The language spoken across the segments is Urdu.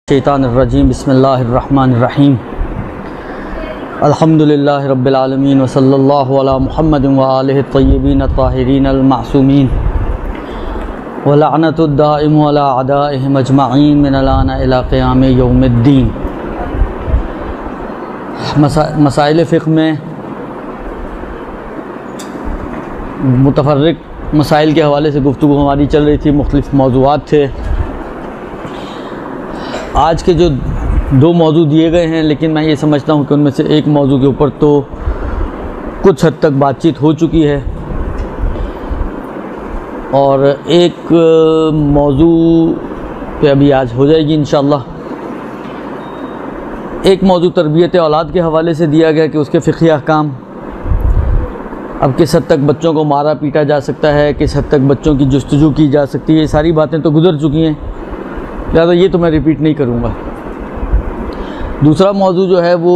الشیطان الرجیم بسم اللہ الرحمن الرحیم الحمدللہ رب العالمین وصلی اللہ علی محمد وآلہ الطیبین الطاہرین المعصومین ولعنت الدائم علی اعدائہم اجمعین من الآن الی قیام یوم الدین۔ مسائل فقہ میں متفرق مسائل کے حوالے سے گفتگو ہماری چل رہی تھی، مختلف موضوعات تھے۔ آج کے جو دو موضوع دیے گئے ہیں، لیکن میں یہ سمجھتا ہوں کہ ان میں سے ایک موضوع کے اوپر تو کچھ حد تک بات چیت ہو چکی ہے، اور ایک موضوع پہ ابھی آج ہو جائے گی انشاءاللہ۔ ایک موضوع تربیت اولاد کے حوالے سے دیا گیا کہ اس کے فقہی احکام، اب کس حد تک بچوں کو مارا پیٹا جا سکتا ہے، کس حد تک بچوں کی جستجو کی جا سکتی ہے، یہ ساری باتیں تو گزر چکی ہیں، لہٰذا یہ تو میں ریپیٹ نہیں کروں گا۔ دوسرا موضوع جو ہے وہ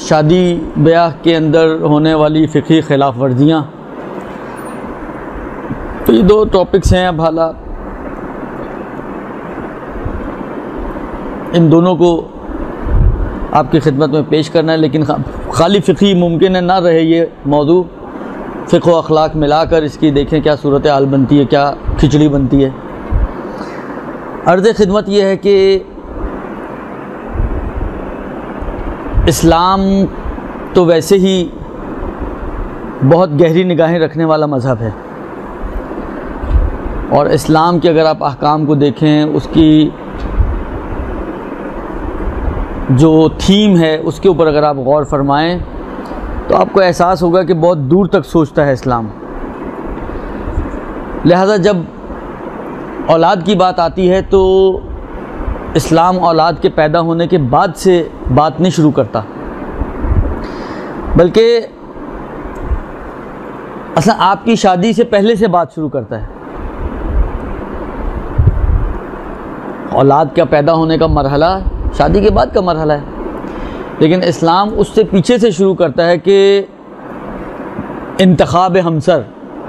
شادی بیاہ کے اندر ہونے والی فقہی خلاف ورزیاں۔ تو یہ دو ٹاپکس ہیں، اب حالا ان دونوں کو آپ کی خدمت میں پیش کرنا ہے، لیکن خالی فقہی ممکن ہے نہ رہے یہ موضوع، فقہ و اخلاق ملا کر اس کی دیکھیں کیا صورتحال بنتی ہے، کیا کھچڑی بنتی ہے۔ عرض خدمت یہ ہے کہ اسلام تو ویسے ہی بہت گہری نگاہیں رکھنے والا مذہب ہے، اور اسلام کے اگر آپ احکام کو دیکھیں، اس کی جو تھیم ہے اس کے اوپر اگر آپ غور فرمائیں تو آپ کو احساس ہوگا کہ بہت دور تک سوچتا ہے اسلام۔ لہذا جب اولاد کی بات آتی ہے تو اسلام اولاد کے پیدا ہونے کے بعد سے بات نہیں شروع کرتا، بلکہ اصلا آپ کی شادی سے پہلے سے بات شروع کرتا ہے۔ اولاد کا پیدا ہونے کا مرحلہ شادی کے بعد کا مرحلہ ہے، لیکن اسلام اس سے پیچھے سے شروع کرتا ہے کہ انتخاب ہمسر،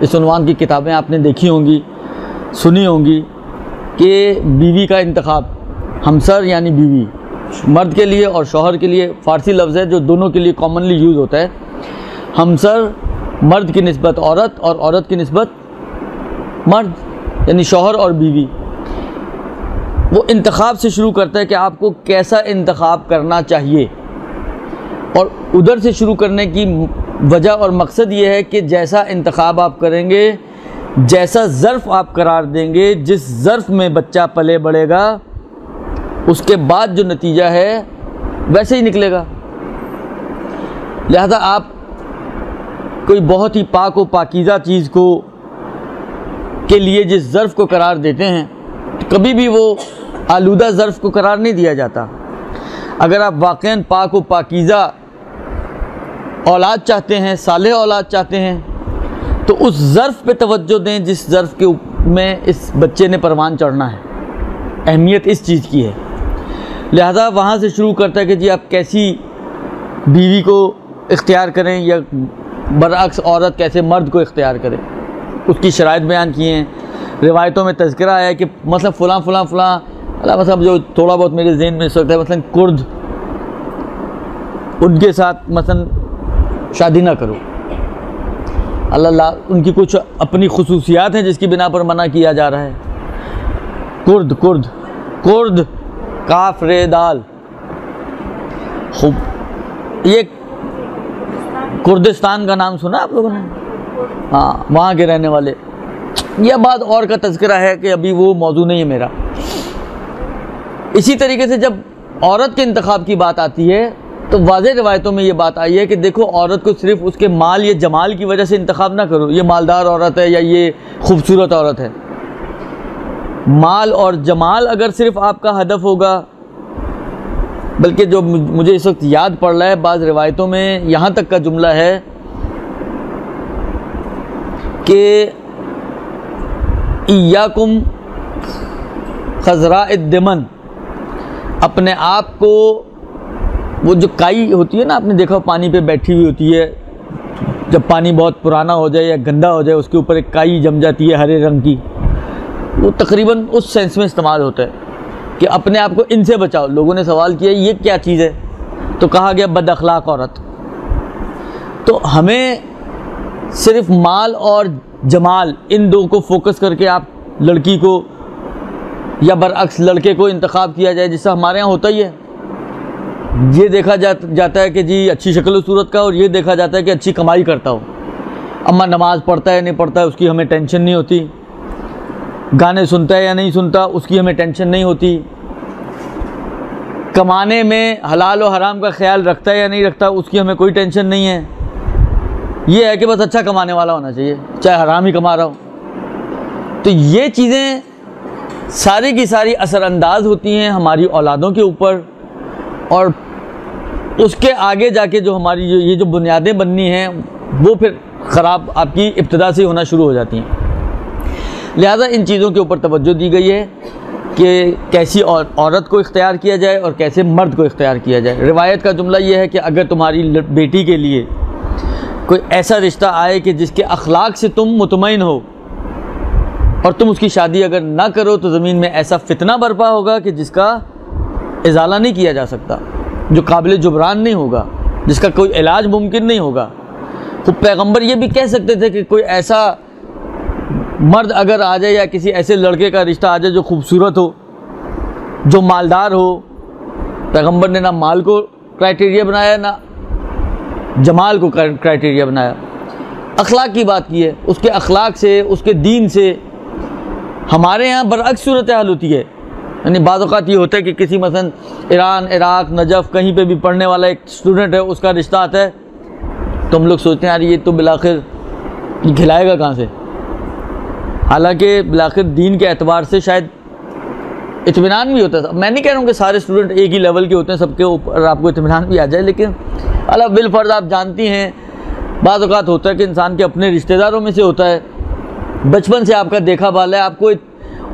اس عنوان کی کتابیں آپ نے دیکھی ہوں گی، سنی ہوں گی کہ بیوی کا انتخاب، ہمسر یعنی بیوی، مرد کے لیے اور شوہر کے لیے فارسی لفظ ہے جو دونوں کے لیے کامنلی یوز ہوتا ہے۔ ہمسر مرد کی نسبت عورت اور عورت کی نسبت مرد، یعنی شوہر اور بیوی۔ وہ انتخاب سے شروع کرتا ہے کہ آپ کو کیسا انتخاب کرنا چاہیے، اور ادھر سے شروع کرنے کی وجہ اور مقصد یہ ہے کہ جیسا انتخاب آپ کریں گے، جیسا ظرف آپ قرار دیں گے، جس ظرف میں بچہ پلے بڑھے گا، اس کے بعد جو نتیجہ ہے ویسے ہی نکلے گا۔ لہذا آپ کوئی بہت ہی پاک و پاکیزہ چیز کو کے لیے جس ظرف کو قرار دیتے ہیں، کبھی بھی وہ آلودہ ظرف کو قرار نہیں دیا جاتا۔ اگر آپ واقعاً پاک و پاکیزہ اولاد چاہتے ہیں، صالح اولاد چاہتے ہیں، تو اس ظرف پہ توجہ دیں جس ظرف کے میں اس بچے نے پروان چڑھنا ہے۔ اہمیت اس چیز کی ہے۔ لہذا وہاں سے شروع کرتا ہے کہ جی آپ کیسی بیوی کو اختیار کریں، یا برعکس عورت کیسے مرد کو اختیار کرے، اس کی شرائط بیان کیے ہیں۔ روایتوں میں تذکرہ آیا ہے کہ مثلا فلاں فلاں فلاں مثلا جو تھوڑا بہت میرے ذہن میں اس وقت ہے، مثلا کرد، ان کے ساتھ مثلا شادی نہ کرو، اللہ ان کی کچھ اپنی خصوصیات ہیں جس کی بنا پر منع کیا جا رہا ہے۔ کرد کرد کرد کاف رے دال، خوب یہ کردستان کا نام سنا آپ لوگوں نے؟ ہاں، وہاں کے رہنے والے۔ یہ بات اور کا تذکرہ ہے کہ ابھی وہ موضوع نہیں ہے میرا۔ اسی طریقے سے جب عورت کے انتخاب کی بات آتی ہے تو واضح روایتوں میں یہ بات آئی ہے کہ دیکھو، عورت کو صرف اس کے مال یا جمال کی وجہ سے انتخاب نہ کرو، یہ مالدار عورت ہے یا یہ خوبصورت عورت ہے۔ مال اور جمال اگر صرف آپ کا ہدف ہوگا، بلکہ جو مجھے اس وقت یاد پڑ رہا ہے، بعض روایتوں میں یہاں تک کا جملہ ہے کہ ایاکم خضراء الدمن، اپنے آپ کو، وہ جو کائی ہوتی ہے نا، آپ نے دیکھا پانی پہ بیٹھی ہوئی ہوتی ہے، جب پانی بہت پرانا ہو جائے یا گندا ہو جائے اس کے اوپر ایک کائی جم جاتی ہے ہرے رنگ کی، وہ تقریباً اس سینس میں استعمال ہوتا ہے کہ اپنے آپ کو ان سے بچاؤ. لوگوں نے سوال کیا یہ کیا چیز ہے؟ تو کہا گیا بد اخلاق عورت. تو ہمیں صرف مال اور جمال ان دو کو فوکس کر کے آپ لڑکی کو یا برعکس لڑکے کو انتخاب کیا جائے، جس سے ہمارے ہاں ہوتا ہی ہے. یہ دیکھا جاتا ہے کہ جی اچھی شکل و صورت کا، اور یہ دیکھا جاتا ہے کہ اچھی کمائی کرتا ہو. اما نماز پڑھتا ہے نہیں پڑھتا ہے اس کی ہمیں ٹینشن نہیں ہوتی، گانے سنتا ہے یا نہیں سنتا اس کی ہمیں ٹینشن نہیں ہوتی، کمانے میں حلال و حرام کا خیال رکھتا ہے یا نہیں رکھتا اس کی ہمیں کوئی ٹینشن نہیں ہے. یہ ہے کہ بس اچھا کمانے والا ہونا چاہیے، چاہے حرام ہی کما رہا ہو. تو یہ چیزیں ساری کی ساری اثر انداز ہوتی ہیں ہماری اولادوں کے اوپر، اور اس کے آگے جا کے جو ہماری یہ جو بنیادیں بننی ہیں وہ پھر خراب آپ کی ابتدا سے ہونا شروع ہو جاتی ہیں. لہذا ان چیزوں کے اوپر توجہ دی گئی ہے کہ کیسی عورت کو اختیار کیا جائے اور کیسے مرد کو اختیار کیا جائے. روایت کا جملہ یہ ہے کہ اگر تمہاری بیٹی کے لیے کوئی ایسا رشتہ آئے کہ جس کے اخلاق سے تم مطمئن ہو اور تم اس کی شادی اگر نہ کرو تو زمین میں ایسا فتنہ برپا ہوگا کہ جس کا ازالہ نہیں کیا جا سکتا، جو قابل جبران نہیں ہوگا، جس کا کوئی علاج ممکن نہیں ہوگا. تو پیغمبر یہ بھی کہہ سکتے تھے کہ کوئی ایسا مرد اگر آ جائے یا کسی ایسے لڑکے کا رشتہ آ جائے جو خوبصورت ہو، جو مالدار ہو. پیغمبر نے نہ مال کو کرائٹیریا بنایا نہ جمال کو کرائٹیریا بنایا، اخلاق کی بات کی ہے. اس کے اخلاق سے، اس کے دین سے. ہمارے ہاں برعکس صورتحال ہوتی ہے. یعنی بعض اوقات یہ ہوتا ہے کہ کسی مثلا ایران، عراق، نجف کہیں پہ بھی پڑھنے والا ایک اسٹوڈنٹ ہے، اس کا رشتہ آتا ہے تو ہم لوگ سوچتے ہیں یار یہ تو بالآخر یہ کھلائے گا کہاں سے. حالانکہ بالآخر دین کے اعتبار سے شاید اطمینان بھی ہوتا ہے. میں نہیں کہہ رہا ہوں کہ سارے اسٹوڈنٹ ایک ہی لیول کے ہوتے ہیں، سب کے اوپر آپ کو اطمینان بھی آ جائے، لیکن اللہ بالفرض آپ جانتی ہیں بعض اوقات ہوتا ہے کہ انسان کے اپنے رشتہ داروں میں سے ہوتا ہے، بچپن سے آپ کا دیکھا بالا ہے، آپ کو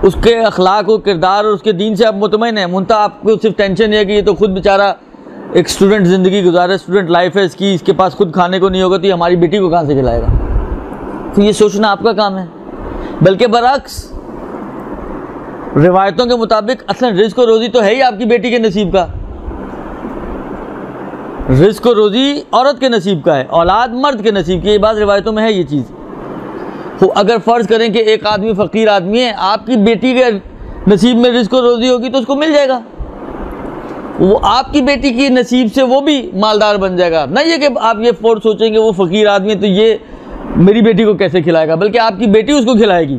اس کے اخلاق و کردار اور اس کے دین سے آپ مطمئن ہیں. منتہا آپ کو صرف ٹینشن ہے کہ یہ تو خود بیچارہ ایک اسٹوڈنٹ زندگی گزارے، اسٹوڈنٹ لائف ہے اس کی، اس کے پاس خود کھانے کو نہیں ہوگا تو یہ ہماری بیٹی کو کہاں سے کھلائے گا. تو یہ سوچنا آپ کا کام ہے. بلکہ برعکس روایتوں کے مطابق اصلا رزق و روزی تو ہے ہی آپ کی بیٹی کے نصیب کا. رزق و روزی عورت کے نصیب کا ہے، اولاد مرد کے نصیب کی. یہ بات روایتوں میں ہے یہ چیز. تو اگر فرض کریں کہ ایک آدمی فقیر آدمی ہے، آپ کی بیٹی کے نصیب میں رزق و روزی ہوگی تو اس کو مل جائے گا. وہ آپ کی بیٹی کی نصیب سے وہ بھی مالدار بن جائے گا. نہ یہ کہ آپ یہ فور سوچیں گے وہ فقیر آدمی ہے تو یہ میری بیٹی کو کیسے کھلائے گا، بلکہ آپ کی بیٹی اس کو کھلائے گی.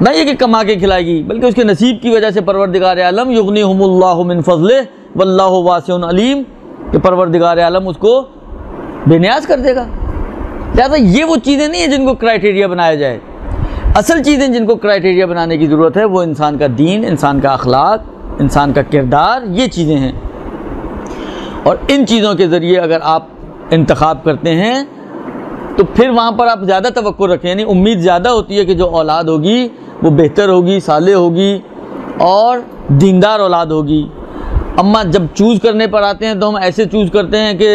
نہ یہ کہ کما کے کھلائے گی، بلکہ اس کے نصیب کی وجہ سے پروردگار عالم یغنیہم اللہ من فضلہ واللہ واسع علیم، کہ پروردگار عالم اس کو بے نیاز کر دے گا. لہٰذا یہ وہ چیزیں نہیں ہیں جن کو کرائٹیریا بنایا جائے. اصل چیزیں جن کو کرائٹیریا بنانے کی ضرورت ہے وہ انسان کا دین، انسان کا اخلاق، انسان کا کردار، یہ چیزیں ہیں. اور ان چیزوں کے ذریعے اگر آپ انتخاب کرتے ہیں تو پھر وہاں پر آپ زیادہ توقع رکھیں. یعنی امید زیادہ ہوتی ہے کہ جو اولاد ہوگی وہ بہتر ہوگی، صالح ہوگی اور دیندار اولاد ہوگی. اما جب چوز کرنے پر آتے ہیں تو ہم ایسے چوز کرتے ہیں کہ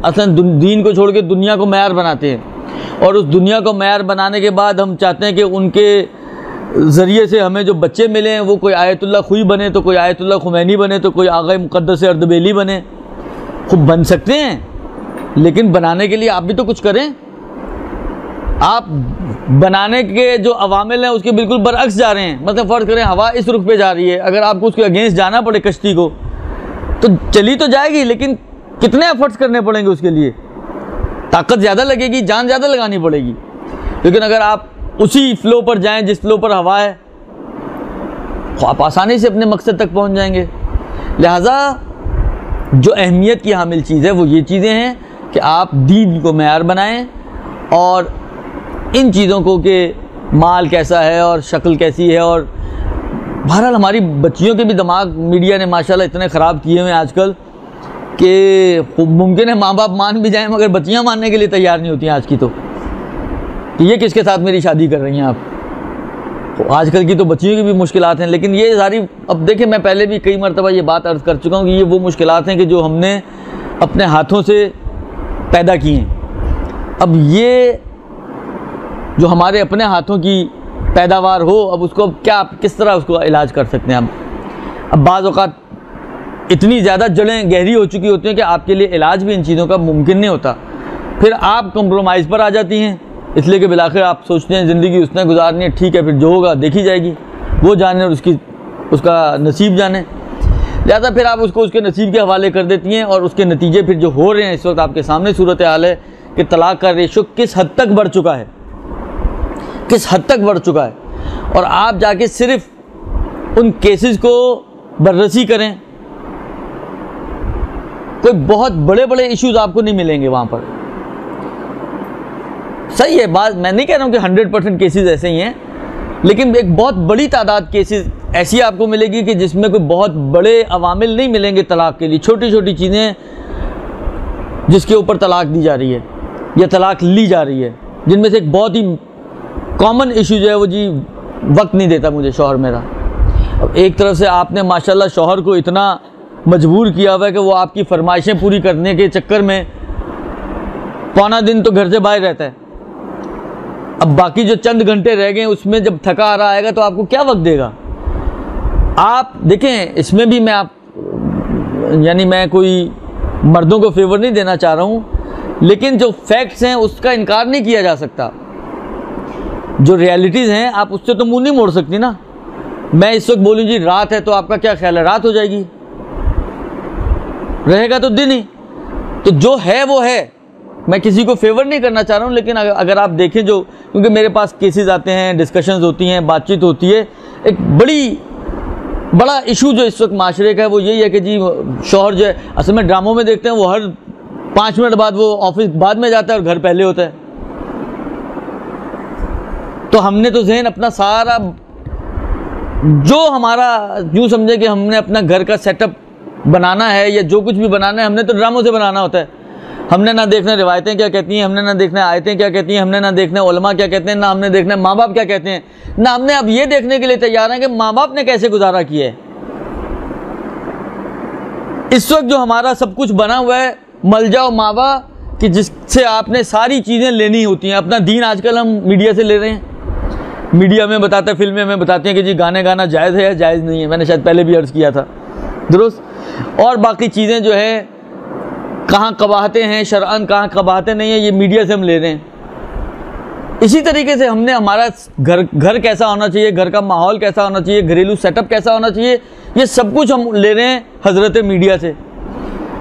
اصلا دین کو چھوڑ کے دنیا کو معیار بناتے ہیں، اور اس دنیا کو معیار بنانے کے بعد ہم چاہتے ہیں کہ ان کے ذریعے سے ہمیں جو بچے ملے ہیں وہ کوئی آیت اللہ خوئی بنے تو کوئی آیت اللہ خمینی بنے تو کوئی آغا مقدس اردبیلی بنے. خوب بن سکتے ہیں لیکن بنانے کے لیے آپ بھی تو کچھ کریں. آپ بنانے کے جو عوامل ہیں اس کے بالکل برعکس جا رہے ہیں. مثلا فرض کریں ہوا اس رخ پہ جا رہی ہے، اگر آپ کو اس کے اگینسٹ جانا پڑے کشتی کو تو چلی تو جائے گی لیکن کتنے ایفرٹس کرنے پڑیں گے اس کے لیے. طاقت زیادہ لگے گی، جان زیادہ لگانی پڑے گی. لیکن اگر آپ اسی فلو پر جائیں جس فلو پر ہوا ہے تو آپ آسانی سے اپنے مقصد تک پہنچ جائیں گے. لہٰذا جو اہمیت کی حامل چیز ہے وہ یہ چیزیں ہیں کہ آپ دین کو معیار بنائیں، اور ان چیزوں کو کہ مال کیسا ہے اور شکل کیسی ہے. اور بہرحال ہماری بچیوں کے بھی دماغ میڈیا نے ماشاءاللہ اتنے خراب کیے ہوئے ہیں آج کل کہ ممکن ہے ماں باپ مان بھی جائیں مگر بچیاں ماننے کے لیے تیار نہیں ہوتی ہیں آج کی. تو یہ کس کے ساتھ میری شادی کر رہی ہیں آپ؟ آج کل کی تو بچیوں کی بھی مشکلات ہیں. لیکن یہ ساری اب دیکھیں، میں پہلے بھی کئی مرتبہ یہ بات عرض کر چکا ہوں کہ یہ وہ مشکلات ہیں کہ جو ہم نے اپنے ہاتھوں سے پیدا کی ہیں. اب یہ جو ہمارے اپنے ہاتھوں کی پیداوار ہو، اب اس کو کیا کس طرح اس کو علاج کر سکتے ہیں؟ اب بعض اوقات اتنی زیادہ جڑیں گہری ہو چکی ہوتی ہیں کہ آپ کے لیے علاج بھی ان چیزوں کا ممکن نہیں ہوتا، پھر آپ کمپرومائز پر آ جاتی ہیں، اس لیے کہ بالآخر آپ سوچتے ہیں زندگی اس نے گزارنی ہے، ٹھیک ہے پھر جو ہوگا دیکھی جائے گی، وہ جانے اور اس کا نصیب جانے، لہذا پھر آپ اس کو اس کے نصیب کے حوالے کر دیتی ہیں، اور اس کے نتیجے پھر جو ہو رہے ہیں اس وقت آپ کے سامنے صورتحال ہے کہ طلاق کا ریشو کس حد تک بڑھ چکا ہے، کس حد تک بڑھ چکا ہے، اور آپ جا کے صرف ان کیسز کو بررسی کریں، کوئی بہت بڑے بڑے ایشوز آپ کو نہیں ملیں گے وہاں پر۔ صحیح ہے بات، میں نہیں کہہ رہا ہوں کہ 100% کیسز ایسے ہی ہیں، لیکن ایک بہت بڑی تعداد کیسز ایسی آپ کو ملے گی کہ جس میں کوئی بہت بڑے عوامل نہیں ملیں گے طلاق کے لیے، چھوٹی چھوٹی چیزیں جس کے اوپر طلاق دی جا رہی ہے یا طلاق لی جا رہی ہے، جن میں سے ایک بہت ہی کامن ایشو جو ہے وہ جی وقت نہیں دیتا مجھے شوہر میرا۔ اب ایک طرف سے آپ نے ماشاءاللہ شوہر کو اتنا مجبور کیا ہوا ہے کہ وہ آپ کی فرمائشیں پوری کرنے کے چکر میں پونا دن تو گھر سے باہر رہتا ہے، اب باقی جو چند گھنٹے رہ گئے اس میں جب تھکا آ رہا آئے گا تو آپ کو کیا وقت دے گا؟ آپ دیکھیں اس میں بھی میں کوئی مردوں کو فیور نہیں دینا چاہ رہا ہوں، لیکن جو فیکٹس ہیں اس کا انکار نہیں کیا جا سکتا، جو ریالٹیز ہیں آپ اس سے تو منہ نہیں موڑ سکتی نا۔ میں اس وقت بولوں جی رات ہے تو آپ کا کیا خیال ہے؟ رات ہو جائے گی، رہے گا تو دن ہی، تو جو ہے وہ ہے۔ میں کسی کو فیور نہیں کرنا چاہ رہا ہوں، لیکن اگر آپ دیکھیں جو، کیونکہ میرے پاس کیسز آتے ہیں، ڈسکشنز ہوتی ہیں، بات چیت ہوتی ہے، ایک بڑا ایشو جو اس وقت معاشرے کا ہے وہ یہی ہے کہ جی شوہر جو ہے، اصل میں ڈراموں میں دیکھتے ہیں وہ ہر 5 منٹ بعد وہ آفس بعد میں جاتا ہے اور گھر پہلے ہوتا ہے، تو ہم نے تو ذہن اپنا سارا جو ہمارا یوں سمجھے کہ ہم نے اپنا گھر کا سیٹ اپ بنانا ہے یا جو کچھ بھی بنانا ہے ہم نے تو ڈراموں سے بنانا ہوتا ہے، ہم نے نہ دیکھنا روایتیں کیا کہتی ہیں، ہم نے نہ دیکھنا آیتیں کیا کہتی ہیں، ہم نے نہ دیکھنا علماء کیا کہتے ہیں، نہ ہم نے دیکھنا ماں باپ کیا کہتے ہیں، نہ ہم نے اب یہ دیکھنے کے لیے تیار ہیں کہ ماں باپ نے کیسے گزارا کیا ہے۔ اس وقت جو ہمارا سب کچھ بنا ہوا ہے ملجا و ماوا کہ جس سے آپ نے ساری چیزیں لینی ہوتی ہیں، اپنا دین آج کل ہم میڈیا سے لے رہے ہیں، میڈیا میں بتاتا ہے، فلمیں میں بتاتے ہیں کہ جی گانے گانا جائز ہے یا جائز نہیں ہے، میں نے شاید پہلے بھی عرض کیا تھا، درست، اور باقی چیزیں جو ہے کہاں قباحتیں ہیں شرعاً، کہاں قباحتیں نہیں ہیں، یہ میڈیا سے ہم لے رہے ہیں۔ اسی طریقے سے ہم نے ہمارا گھر کیسا ہونا چاہیے، گھر کا ماحول کیسا ہونا چاہیے، گھریلو سیٹ اپ کیسا ہونا چاہیے، یہ سب کچھ ہم لے رہے ہیں حضرت میڈیا سے۔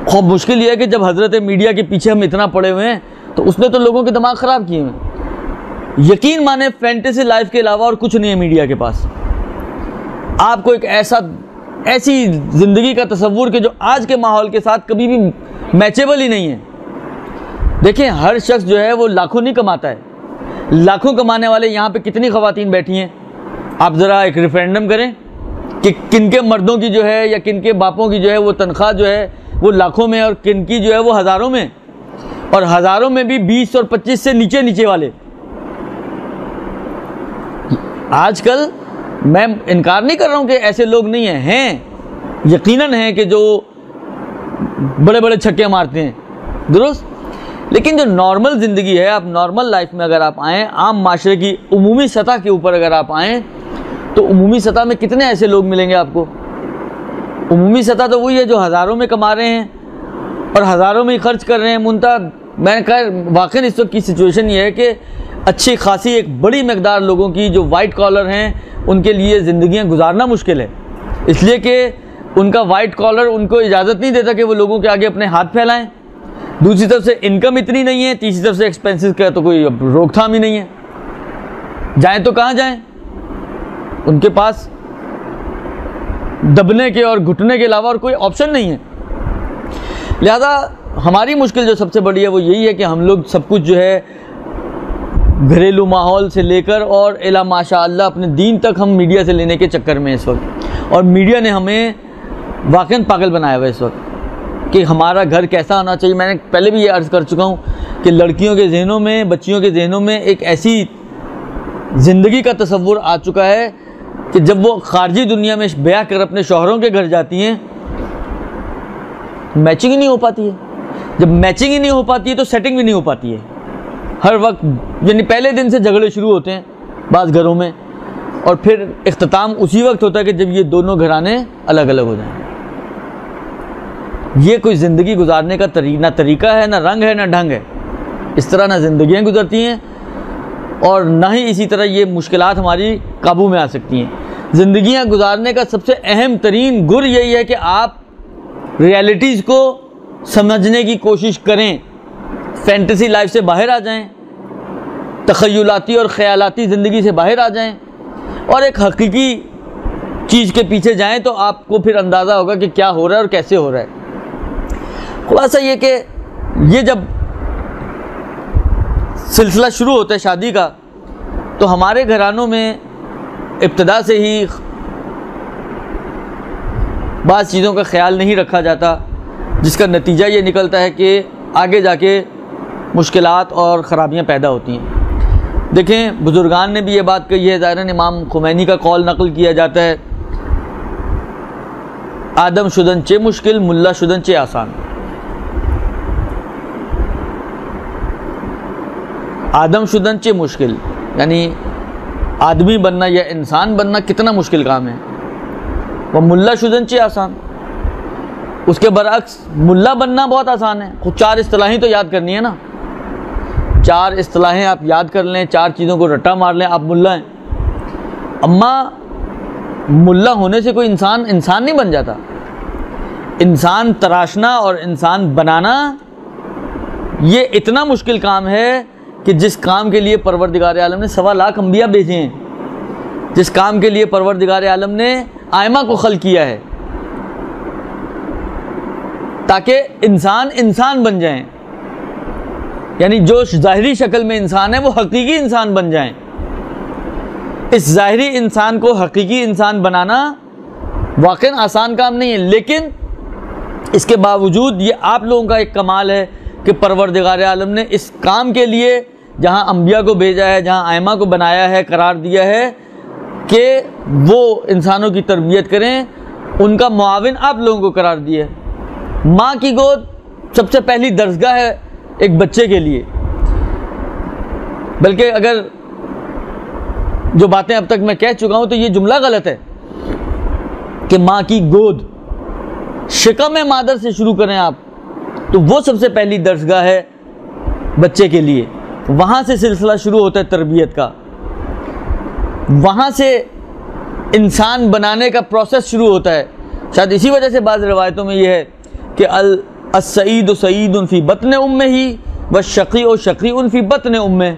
خوب مشکل یہ ہے کہ جب حضرت میڈیا کے پیچھے ہم اتنا پڑے ہوئے ہیں تو اس نے تو لوگوں کے دماغ خراب کیے ہیں۔ یقین مانے فینٹیسی لائف کے علاوہ اور کچھ نہیں ہے میڈیا کے پاس، آپ کو ایک ایسی زندگی کا تصور کہ جو آج کے ماحول کے ساتھ کبھی بھی میچیبل ہی نہیں ہے۔ دیکھیں ہر شخص جو ہے وہ لاکھوں نہیں کماتا ہے، لاکھوں کمانے والے یہاں پہ کتنی خواتین بیٹھی ہیں، آپ ذرا ایک ریفرینڈم کریں کہ کن کے مردوں کی جو ہے یا کن کے باپوں کی جو ہے وہ تنخواہ جو ہے وہ لاکھوں میں اور کن کی جو ہے وہ ہزاروں میں، اور ہزاروں میں بھی 20 اور 25 سے نیچے والے۔ آج کل میں انکار نہیں کر رہا ہوں کہ ایسے لوگ نہیں ہیں، یقیناً ہیں کہ جو بڑے بڑے چھکے مارتے ہیں، درست، لیکن جو نارمل زندگی ہے، آپ نارمل لائف میں اگر آپ آئیں، عام معاشرے کی عمومی سطح کے اوپر اگر آپ آئیں تو عمومی سطح میں کتنے ایسے لوگ ملیں گے آپ کو؟ عمومی سطح تو وہی ہے جو ہزاروں میں کما رہے ہیں اور ہزاروں میں ہی خرچ کر رہے ہیں۔ میں نے کہا واقعی اس وقت کی سچویشن یہ ہے کہ اچھی خاصی ایک بڑی مقدار لوگوں کی جو وائٹ کالر ہیں ان کے لیے زندگیاں گزارنا مشکل ہے، اس لیے کہ ان کا وائٹ کالر ان کو اجازت نہیں دیتا کہ وہ لوگوں کے آگے اپنے ہاتھ پھیلائیں، دوسری طرف سے انکم اتنی نہیں ہے، تیسری طرف سے ایکسپینسز کا تو کوئی روک تھام ہی نہیں ہے، جائیں تو کہاں جائیں، ان کے پاس دبنے کے اور گھٹنے کے علاوہ اور کوئی آپشن نہیں ہے۔ لہذا ہماری مشکل جو سب سے بڑی ہے وہ یہی ہے کہ ہم لوگ سب کچھ جو ہے گھریلو ماحول سے لے کر اور الا ماشاء اللہ اپنے دین تک ہم میڈیا سے لینے کے چکر میں اس وقت، اور میڈیا نے ہمیں واقعاً پاگل بنایا ہوا ہے اس وقت کہ ہمارا گھر کیسا ہونا چاہیے۔ میں نے پہلے بھی یہ عرض کر چکا ہوں کہ لڑکیوں کے ذہنوں میں، بچیوں کے ذہنوں میں ایک ایسی زندگی کا تصور آ چکا ہے کہ جب وہ خارجی دنیا میں بیاہ کر اپنے شوہروں کے گھر جاتی ہیں میچنگ ہی نہیں ہو پاتی ہے، جب میچنگ ہی نہیں ہو پاتی ہے تو سیٹنگ بھی نہیں ہو پاتی ہے، ہر وقت یعنی پہلے دن سے جھگڑے شروع ہوتے ہیں بعض گھروں میں اور پھر اختتام اسی وقت ہوتا ہے کہ جب یہ دونوں گھرانے الگ الگ ہو جائیں۔ یہ کوئی زندگی گزارنے کا نہ طریقہ ہے، نہ رنگ ہے، نہ ڈھنگ ہے۔ اس طرح نہ زندگیاں گزرتی ہیں اور نہ ہی اسی طرح یہ مشکلات ہماری قابو میں آ سکتی ہیں۔ زندگیاں گزارنے کا سب سے اہم ترین گر یہی ہے کہ آپ ریالٹیز کو سمجھنے کی کوشش کریں، فینٹیسی لائف سے باہر آ جائیں، تخیلاتی اور خیالاتی زندگی سے باہر آ جائیں اور ایک حقیقی چیز کے پیچھے جائیں، تو آپ کو پھر اندازہ ہوگا کہ کیا ہو رہا ہے اور کیسے ہو رہا ہے۔ خلاصہ یہ کہ یہ جب سلسلہ شروع ہوتا ہے شادی کا، تو ہمارے گھرانوں میں ابتدا سے ہی بعض چیزوں کا خیال نہیں رکھا جاتا، جس کا نتیجہ یہ نکلتا ہے کہ آگے جا کے مشکلات اور خرابیاں پیدا ہوتی ہیں۔ دیکھیں بزرگان نے بھی یہ بات کہی ہے، ظاہراً امام خمینی کا قول نقل کیا جاتا ہے، آدم شدن چے مشکل، ملا شدن چے آسان۔ آدم شدن چے مشکل یعنی آدمی بننا یا انسان بننا کتنا مشکل کام ہے، وہ ملا شدن چے آسان۔ اس کے برعکس ملا بننا بہت آسان ہے، خود 4 اصطلاحیں تو یاد کرنی ہے نا، 4 اصطلاحیں آپ یاد کر لیں، 4 چیزوں کو رٹا مار لیں، آپ ملا ہیں۔ اما ملا ہونے سے کوئی انسان نہیں بن جاتا۔ انسان تراشنا اور انسان بنانا یہ اتنا مشکل کام ہے کہ جس کام کے لیے پروردگار عالم نے 1.25 لاکھ انبیاء بھیجے ہیں، جس کام کے لیے پروردگار عالم نے آئمہ کو خلق کیا ہے، تاکہ انسان بن جائیں، یعنی جو ظاہری شکل میں انسان ہے وہ حقیقی انسان بن جائیں۔ اس ظاہری انسان کو حقیقی انسان بنانا واقعاً آسان کام نہیں ہے، لیکن اس کے باوجود یہ آپ لوگوں کا ایک کمال ہے کہ پروردگار عالم نے اس کام کے لیے جہاں انبیاء کو بھیجا ہے، جہاں ائمہ کو بنایا ہے، قرار دیا ہے کہ وہ انسانوں کی تربیت کریں، ان کا معاون آپ لوگوں کو قرار دیا ہے۔ ماں کی گود سب سے پہلی درسگاہ ہے ایک بچے کے لیے، بلکہ اگر جو باتیں اب تک میں کہہ چکا ہوں تو یہ جملہ غلط ہے کہ ماں کی گود، شکم مادر سے شروع کریں آپ، تو وہ سب سے پہلی درسگاہ ہے بچے کے لیے۔ وہاں سے سلسلہ شروع ہوتا ہے تربیت کا، وہاں سے انسان بنانے کا پروسیس شروع ہوتا ہے۔ شاید اسی وجہ سے بعض روایتوں میں یہ ہے کہ السعید سعید فی بطن امہ والشقی شقی فی بطن امہ،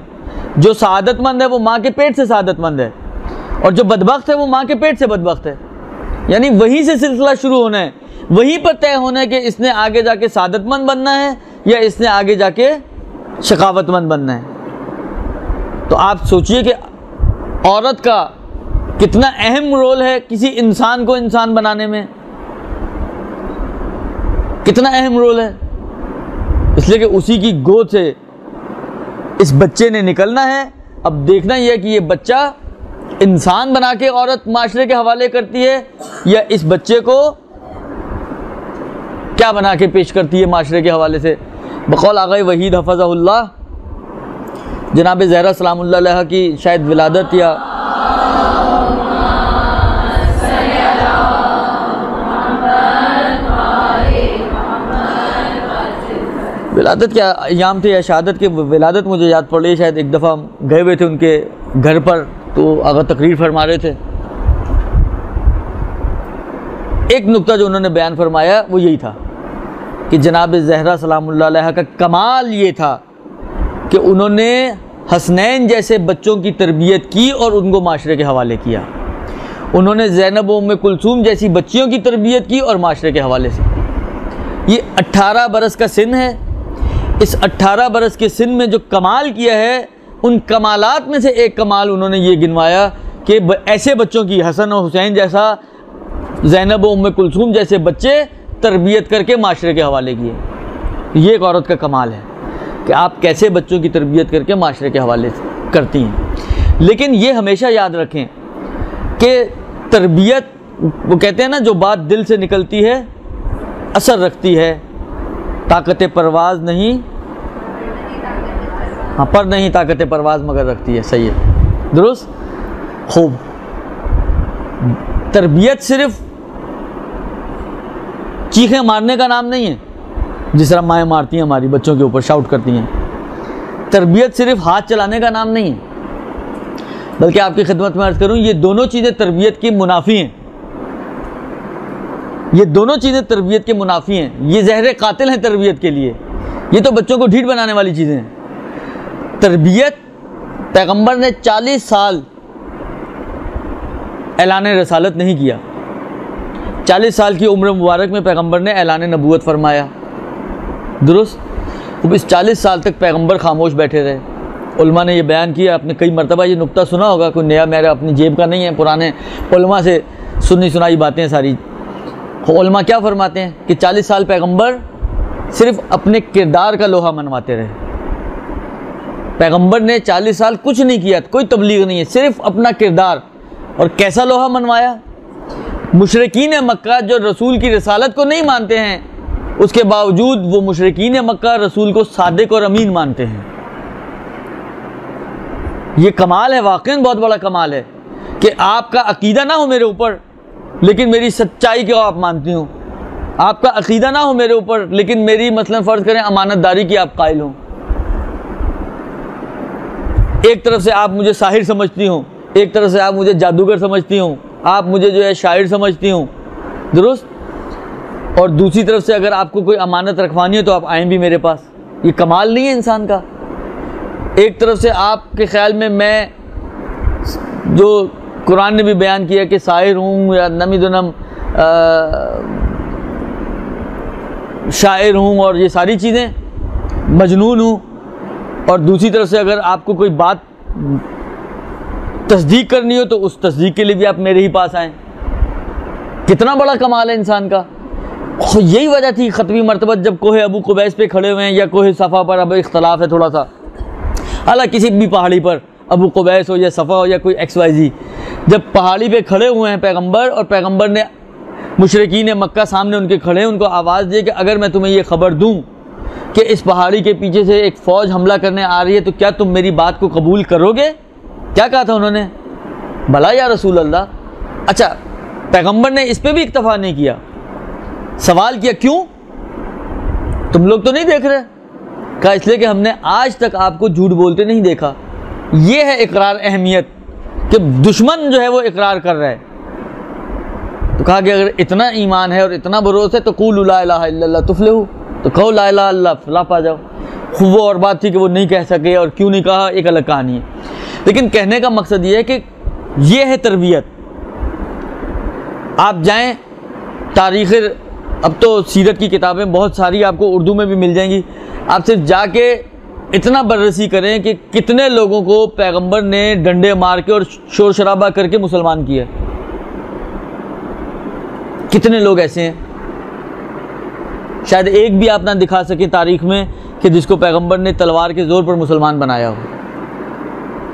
جو سعادت مند ہے وہ ماں کے پیٹ سے سعادت مند ہے، اور جو بدبخت ہے وہ ماں کے پیٹ سے بدبخت ہے۔ یعنی وہیں سے سلسلہ شروع ہونا ہے، وہیں پر طے ہونا ہے کہ اس نے آگے جا کے سعادت مند بننا ہے یا اس نے آگے جا کے شقاوت مند بننا ہے۔ تو آپ سوچئے کہ عورت کا کتنا اہم رول ہے کسی انسان کو انسان بنانے میں، کتنا اہم رول ہے، اس لیے کہ اسی کی گود سے اس بچے نے نکلنا ہے۔ اب دیکھنا یہ ہے کہ یہ بچہ انسان بنا کے عورت معاشرے کے حوالے کرتی ہے یا اس بچے کو کیا بنا کے پیش کرتی ہے معاشرے کے حوالے سے۔ بقول آغا وحید حفظہ اللہ، جناب زہرا سلام اللہ علیہ کی شاید ولادت یا ولادت کیا ایام تھے یا شہادت کے ولادت مجھے یاد پڑ رہی ہے، شاید ایک دفعہ گئے ہوئے تھے ان کے گھر پر، تو آغا تقریر فرما رہے تھے۔ ایک نقطہ جو انہوں نے بیان فرمایا وہ یہی تھا کہ جناب زہرا سلام اللہ علیہ کا کمال یہ تھا کہ انہوں نے حسنین جیسے بچوں کی تربیت کی اور ان کو معاشرے کے حوالے کیا۔ انہوں نے زینب و ام کلثوم جیسی بچیوں کی تربیت کی اور معاشرے کے حوالے سے۔ یہ 18 برس کا سن ہے، اس 18 برس کے سن میں جو کمال کیا ہے، ان کمالات میں سے ایک کمال انہوں نے یہ گنوایا کہ ایسے بچوں کی، حسن و حسین جیسا، زینب و ام کلثوم جیسے بچے تربیت کر کے معاشرے کے حوالے کیے۔ یہ ایک عورت کا کمال ہے کہ آپ کیسے بچوں کی تربیت کر کے معاشرے کے حوالے سے کرتی ہیں۔ لیکن یہ ہمیشہ یاد رکھیں کہ تربیت، وہ کہتے ہیں نا جو بات دل سے نکلتی ہے اثر رکھتی ہے، طاقت پرواز نہیں، پر نہیں طاقت پرواز مگر رکھتی ہے۔ صحیح ہے، درست، خوب۔ تربیت صرف چیخیں مارنے کا نام نہیں ہے، جس طرح مائیں مارتی ہیں ہماری بچوں کے اوپر، شاؤٹ کرتی ہیں۔ تربیت صرف ہاتھ چلانے کا نام نہیں ہے، بلکہ آپ کی خدمت میں عرض کروں یہ دونوں چیزیں تربیت کی منافی ہیں، یہ دونوں چیزیں تربیت کے منافی ہیں، یہ زہر قاتل ہیں تربیت کے لیے، یہ تو بچوں کو ڈھیٹ بنانے والی چیزیں ہیں۔ تربیت پیغمبر نے 40 سال اعلان رسالت نہیں کیا، 40 سال کی عمر مبارک میں پیغمبر نے اعلان نبوت فرمایا، درست؟ اب اس 40 سال تک پیغمبر خاموش بیٹھے رہے۔ علماء نے یہ بیان کیا، آپ نے کئی مرتبہ یہ نکتہ سنا ہوگا، کوئی نیا میرا اپنی جیب کا نہیں ہے، پرانے علماء سے سنی سنائی باتیں ساری۔ علماء کیا فرماتے ہیں کہ 40 سال پیغمبر صرف اپنے کردار کا لوہا منواتے رہے۔ پیغمبر نے 40 سال کچھ نہیں کیا، کوئی تبلیغ نہیں ہے، صرف اپنا کردار۔ اور کیسا لوہا منوایا؟ مشرکین مکہ جو رسول کی رسالت کو نہیں مانتے ہیں، اس کے باوجود وہ مشرکین مکہ رسول کو صادق اور امین مانتے ہیں۔ یہ کمال ہے، واقعاً بہت بڑا کمال ہے کہ آپ کا عقیدہ نہ ہو میرے اوپر لیکن میری سچائی کو آپ مانتی ہوں، آپ کا عقیدہ نہ ہو میرے اوپر لیکن میری مثلا فرض کریں امانت داری کی آپ قائل ہوں۔ ایک طرف سے آپ مجھے ساحر سمجھتی ہوں، ایک طرف سے آپ مجھے جادوگر سمجھتی ہوں، آپ مجھے جو ہے شاعر سمجھتی ہوں، درست؟ اور دوسری طرف سے اگر آپ کو کوئی امانت رکھوانی ہے تو آپ آئیں بھی میرے پاس۔ یہ کمال نہیں ہے انسان کا؟ ایک طرف سے آپ کے خیال میں جو قرآن نے بھی بیان کیا کہ ساحر ہوں یا نمی دنم شاعر ہوں اور یہ ساری چیزیں، مجنون ہوں، اور دوسری طرف سے اگر آپ کو کوئی بات تصدیق کرنی ہو تو اس تصدیق کے لیے بھی آپ میرے ہی پاس آئیں۔ کتنا بڑا کمال ہے انسان کا۔ یہی وجہ تھی ختمی مرتبہ جب کوہ ابو قبیس پہ کھڑے ہوئے ہیں یا کوہ صفا پر، اب اختلاف ہے تھوڑا سا، حالانکہ کسی بھی پہاڑی پر ابو قبیس ہو یا صفا ہو یا کوئی ایکس وائی زی، جب پہاڑی پہ کھڑے ہوئے ہیں پیغمبر، اور پیغمبر نے مشرکین مکہ سامنے ان کے کھڑے ہیں، ان کو آواز دی کہ اگر میں تمہیں یہ خبر دوں کہ اس پہاڑی کے پیچھے سے ایک فوج حملہ کرنے آ رہی ہے تو کیا تم میری بات کو قبول کرو گے؟ کیا کہا تھا انہوں نے؟ بھلا یا رسول اللہ۔ اچھا، پیغمبر نے اس پہ بھی اکتفا نہیں کیا، سوال کیا کیوں؟ تم لوگ تو نہیں دیکھ رہے؟ کہا اس لیے کہ ہم نے آج تک آپ کو جھوٹ بولتے نہیں دیکھا۔ یہ ہے اقرار اہمیت، کہ دشمن جو ہے وہ اقرار کر رہا ہے۔ تو کہا کہ اگر اتنا ایمان ہے اور اتنا بھروسہ ہے تو قولوا لا الہ الا اللہ تفلحوا، تو کہو لا الہ الا اللہ فلاح پا جاؤ۔ وہ اور بات تھی کہ وہ نہیں کہہ سکے اور کیوں نہیں کہا، ایک الگ کہانی ہے، لیکن کہنے کا مقصد یہ ہے کہ یہ ہے تربیت۔ آپ جائیں تاریخ، اب تو سیرت کی کتابیں بہت ساری آپ کو اردو میں بھی مل جائیں گی، آپ صرف جا کے اتنا بررسی کریں کہ کتنے لوگوں کو پیغمبر نے ڈنڈے مار کے اور شور شرابہ کر کے مسلمان کیا، کتنے لوگ ایسے ہیں، شاید ایک بھی آپ نہ دکھا سکیں تاریخ میں کہ جس کو پیغمبر نے تلوار کے زور پر مسلمان بنایا ہو،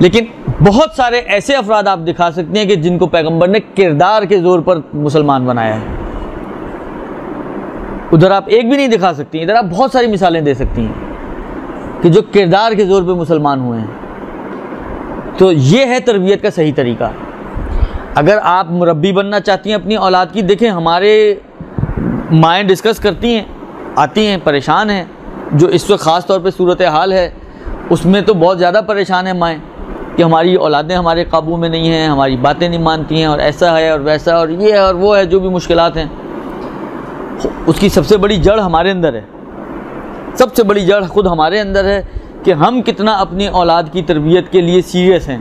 لیکن بہت سارے ایسے افراد آپ دکھا سکتے ہیں کہ جن کو پیغمبر نے کردار کے زور پر مسلمان بنایا ہے۔ ادھر آپ ایک بھی نہیں دکھا سکتی، ادھر آپ بہت ساری مثالیں دے سکتی ہیں کہ جو کردار کے زور پہ مسلمان ہوئے ہیں۔ تو یہ ہے تربیت کا صحیح طریقہ۔ اگر آپ مربی بننا چاہتی ہیں اپنی اولاد کی، دیکھیں ہمارے مائیں ڈسکس کرتی ہیں، آتی ہیں، پریشان ہیں، جو اس وقت خاص طور پہ صورتحال ہے اس میں تو بہت زیادہ پریشان ہیں مائیں کہ ہماری اولادیں ہمارے قابو میں نہیں ہیں، ہماری باتیں نہیں مانتی ہیں، اور ایسا ہے اور ویسا اور یہ ہے اور وہ ہے، جو بھی مشکلات ہیں۔ اس کی سب سے بڑی جڑ ہمارے اندر ہے، سب سے بڑی جڑ خود ہمارے اندر ہے کہ ہم کتنا اپنی اولاد کی تربیت کے لیے سیریس ہیں۔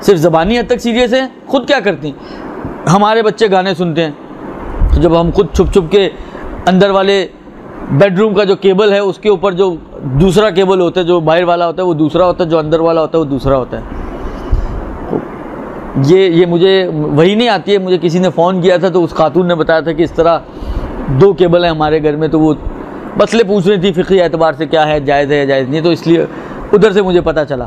صرف زبانی حد تک سیریس ہیں، خود کیا کرتی ہیں؟ ہمارے بچے گانے سنتے ہیں تو جب ہم خود چھپ چھپ کے اندر والے بیڈ روم کا جو کیبل ہے اس کے اوپر جو دوسرا کیبل ہوتا ہے، جو باہر والا ہوتا ہے وہ دوسرا ہوتا ہے، جو اندر والا ہوتا ہے وہ دوسرا ہوتا ہے۔ یہ مجھے وہی نہیں آتی ہے، مجھے کسی نے فون کیا تھا تو اس خاتون نے بتایا تھا کہ اس طرح 2 کیبل ہیں ہمارے گھر میں، تو وہ مسئلے پوچھ رہی تھی فقہی اعتبار سے کیا ہے، جائز ہے یا جائز نہیں، تو اس لیے ادھر سے مجھے پتہ چلا۔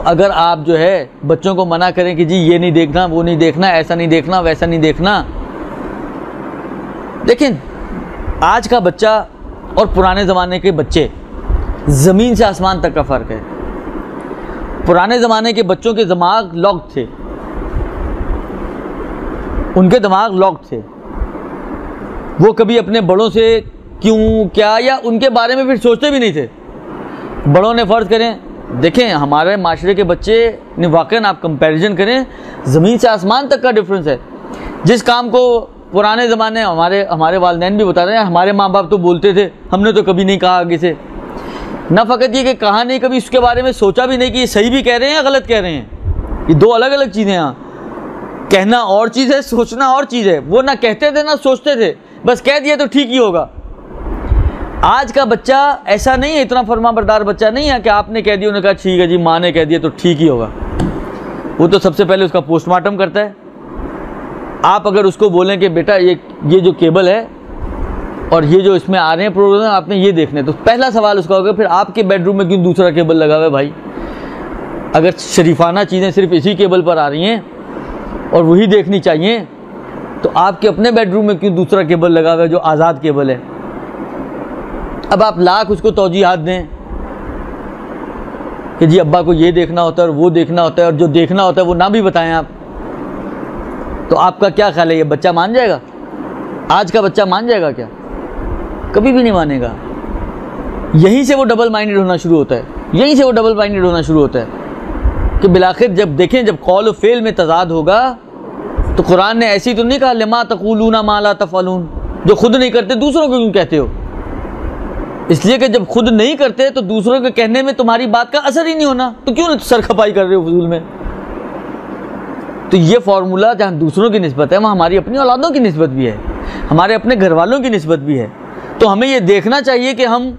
اگر آپ جو ہے بچوں کو منع کریں کہ جی یہ نہیں دیکھنا، وہ نہیں دیکھنا، ایسا نہیں دیکھنا، ویسا نہیں دیکھنا، دیکھیں آج کا بچہ اور پرانے زمانے کے بچے زمین سے آسمان تک کا فرق ہے۔ پرانے زمانے کے بچوں کے دماغ لاکڈ تھے، ان کے دماغ لاکڈ تھے. وہ کبھی اپنے بڑوں سے کیوں کیا یا ان کے بارے میں پھر سوچتے بھی نہیں تھے. بڑوں نے فرض کریں دیکھیں ہمارے معاشرے کے بچے نے واقعاً آپ کمپیریزن کریں زمین سے آسمان تک کا ڈفرینس ہے. جس کام کو پرانے زمانے ہمارے والدین بھی بتا رہے ہیں, ہمارے ماں باپ تو بولتے تھے, ہم نے تو کبھی نہیں کہا آگے سے. نہ فقط یہ کہ کہا نہیں, کبھی اس کے بارے میں سوچا بھی نہیں کہ یہ صحیح بھی کہہ رہے ہیں یا غلط کہہ رہے ہیں. یہ دو الگ الگ چیزیں ہیں. کہنا اور چیز ہے, سوچنا اور چیز ہے. وہ نہ کہتے تھے نہ سوچتے تھے, بس کہہ دیا تو ٹھیک ہی ہوگا. آج کا بچہ ایسا نہیں ہے, اتنا فرما بردار بچہ نہیں ہے کہ آپ نے کہہ دیا انہوں نے کہا ٹھیک ہے جی ماں نے کہہ دیا تو ٹھیک ہی ہوگا. وہ تو سب سے پہلے اس کا پوسٹ مارٹم کرتا ہے. آپ اگر اس کو بولیں کہ بیٹا یہ جو کیبل ہے اور یہ جو اس میں آ رہے ہیں پروگرام آپ نے یہ دیکھنے, تو پہلا سوال اس کا ہوگا پھر آپ کے بیڈ روم میں کیوں دوسرا کیبل لگا ہوا ہے بھائی؟ اگر شریفانہ چیزیں صرف اسی کیبل پر آ رہی ہیں اور وہی دیکھنی چاہیے تو آپ کے اپنے بیڈ روم میں کیوں دوسرا کیبل لگا ہوا ہے جو آزاد کیبل ہے؟ اب آپ لاکھ اس کو توجیحات دیں کہ جی ابا کو یہ دیکھنا ہوتا ہے اور وہ دیکھنا ہوتا ہے, اور جو دیکھنا ہوتا ہے وہ نہ بھی بتائیں آپ, تو آپ کا کیا خیال ہے یہ بچہ مان جائے گا؟ آج کا بچہ مان جائے گا کیا؟ کبھی بھی نہیں مانے گا. یہیں سے وہ ڈبل مائنڈڈ ہونا شروع ہوتا ہے. یہیں سے وہ ڈبل مائنڈڈ ہونا شروع ہوتا ہے کہ بالآخر جب دیکھیں جب قول و فعل میں تضاد ہوگا تو قرآن نے ایسی تو نہیں کہا لما تقولون ما لا تفعلون, جو خود نہیں کرتے دوسروں کو کیوں کہتے ہو؟ اس لیے کہ جب خود نہیں کرتے تو دوسروں کے کہنے میں تمہاری بات کا اثر ہی نہیں ہونا, تو کیوں سر کھپائی کر رہے ہو فضول میں؟ تو یہ فارمولہ جہاں دوسروں کی نسبت ہے وہاں ہماری اپنی اولادوں کی نسبت بھی ہے, ہمارے اپنے گھر والوں کی نسبت بھی ہے. تو ہمیں یہ دیکھنا چاہیے کہ ہم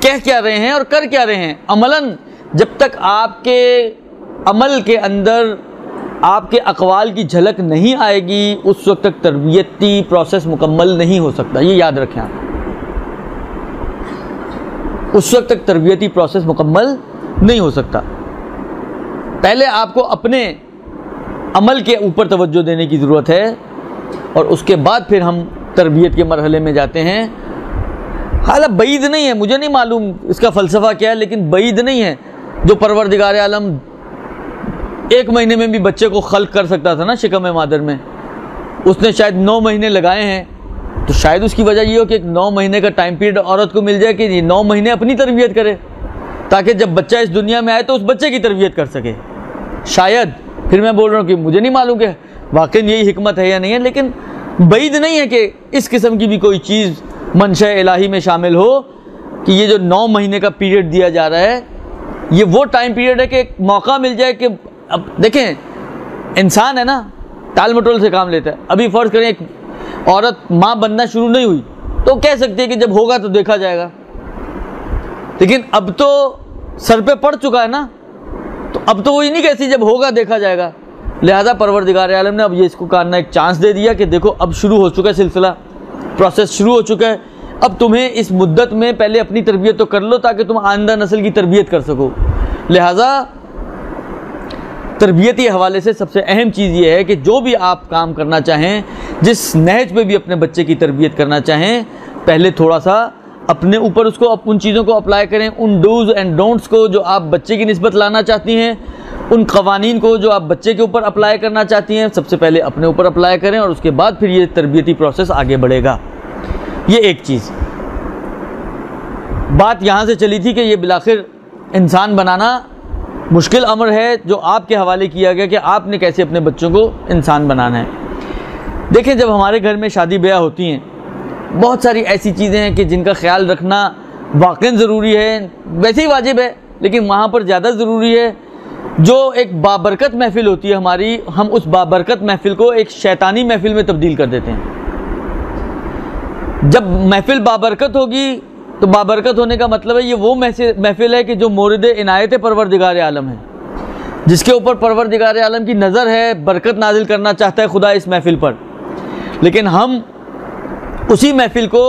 کہہ کیا رہے ہیں اور کر کیا رہے ہیں. عملاً جب تک آپ کے عمل کے اندر آپ کے اقوال کی جھلک نہیں آئے گی اس وقت تک تربیتی پروسیس مکمل نہیں ہو سکتا. یہ یاد رکھیں آپ, اس وقت تک تربیتی پروسیس مکمل نہیں ہو سکتا. پہلے آپ کو اپنے عمل کے اوپر توجہ دینے کی ضرورت ہے اور اس کے بعد پھر ہم تربیت کے مرحلے میں جاتے ہیں. حالانکہ بعید نہیں ہے, مجھے نہیں معلوم اس کا فلسفہ کیا ہے, لیکن بعید نہیں ہے جو پروردگار عالم 1 مہینے میں بھی بچے کو خلق کر سکتا تھا نا شکم مادر میں, اس نے شاید 9 مہینے لگائے ہیں. تو شاید اس کی وجہ یہ ہو کہ ایک 9 مہینے کا ٹائم پیریڈ عورت کو مل جائے کہ یہ 9 مہینے اپنی تربیت کرے, تاکہ جب بچہ اس دنیا میں آئے تو اس بچے کی تربیت کر سکے. شاید, پھر میں بول رہا ہوں کہ مجھے نہیں معلوم کہ واقعی یہی حکمت ہے یا نہیں ہے, لیکن بعید نہیں ہے کہ اس قسم کی بھی کوئی چیز منشاء الہی میں شامل ہو کہ یہ جو 9 مہینے کا پیریڈ دیا جا رہا ہے یہ وہ ٹائم پیریڈ ہے کہ ایک موقع مل جائے کہ اب دیکھیں انسان ہے نا, ٹال مٹول سے کام لیتا ہے. ابھی فرض کریں ایک عورت ماں بننا شروع نہیں ہوئی تو کہہ سکتی ہے کہ جب ہوگا تو دیکھا جائے گا, لیکن اب تو سر پہ پڑ چکا ہے نا, تو اب تو وہی نہیں کہتی جب ہوگا دیکھا جائے گا. لہذا پروردگار عالم نے اب یہ اس کو کارنا ایک چانس دے دیا کہ دیکھو اب شروع ہو چکا ہے سلسلہ, پروسیس شروع ہو چکا ہے. اب تمہیں اس مدت میں پہلے اپنی تربیت تو کر لو تاکہ تم آئندہ نسل کی تربیت کر سکو. لہذا تربیتی حوالے سے سب سے اہم چیز یہ ہے کہ جو بھی آپ کام کرنا چاہیں, جس نہج پہ بھی اپنے بچے کی تربیت کرنا چاہیں, پہلے تھوڑا سا اپنے اوپر اس کو ان چیزوں کو اپلائی کریں, ان ڈوز اینڈ ڈونٹس کو جو آپ بچے کی نسبت لانا چاہتی ہیں, ان قوانین کو جو آپ بچے کے اوپر اپلائی کرنا چاہتی ہیں, سب سے پہلے اپنے اوپر اپلائی کریں اور اس کے بعد پھر یہ تربیتی پروسیس آگے بڑھے گا. یہ ایک چیز. بات یہاں سے چلی تھی کہ یہ بالآخر انسان بنانا مشکل امر ہے جو آپ کے حوالے کیا گیا کہ آپ نے کیسے اپنے بچوں کو انسان بنانا ہے. دیکھیں جب ہمارے گھر میں شادی بیاہ ہوتی ہیں بہت ساری ایسی چیزیں ہیں کہ جن کا خیال رکھنا واقعی ضروری ہے, ویسے ہی واجب ہے لیکن وہاں پر زیادہ ضروری ہے. جو ایک بابرکت محفل ہوتی ہے ہماری, ہم اس بابرکت محفل کو ایک شیطانی محفل میں تبدیل کر دیتے ہیں. جب محفل بابرکت ہوگی تو بابرکت ہونے کا مطلب ہے یہ وہ محفل ہے کہ جو مورد عنایت پروردگار عالم ہے, جس کے اوپر پروردگار عالم کی نظر ہے, برکت نازل کرنا چاہتا ہے خدا اس محفل پر. لیکن ہم اسی محفل کو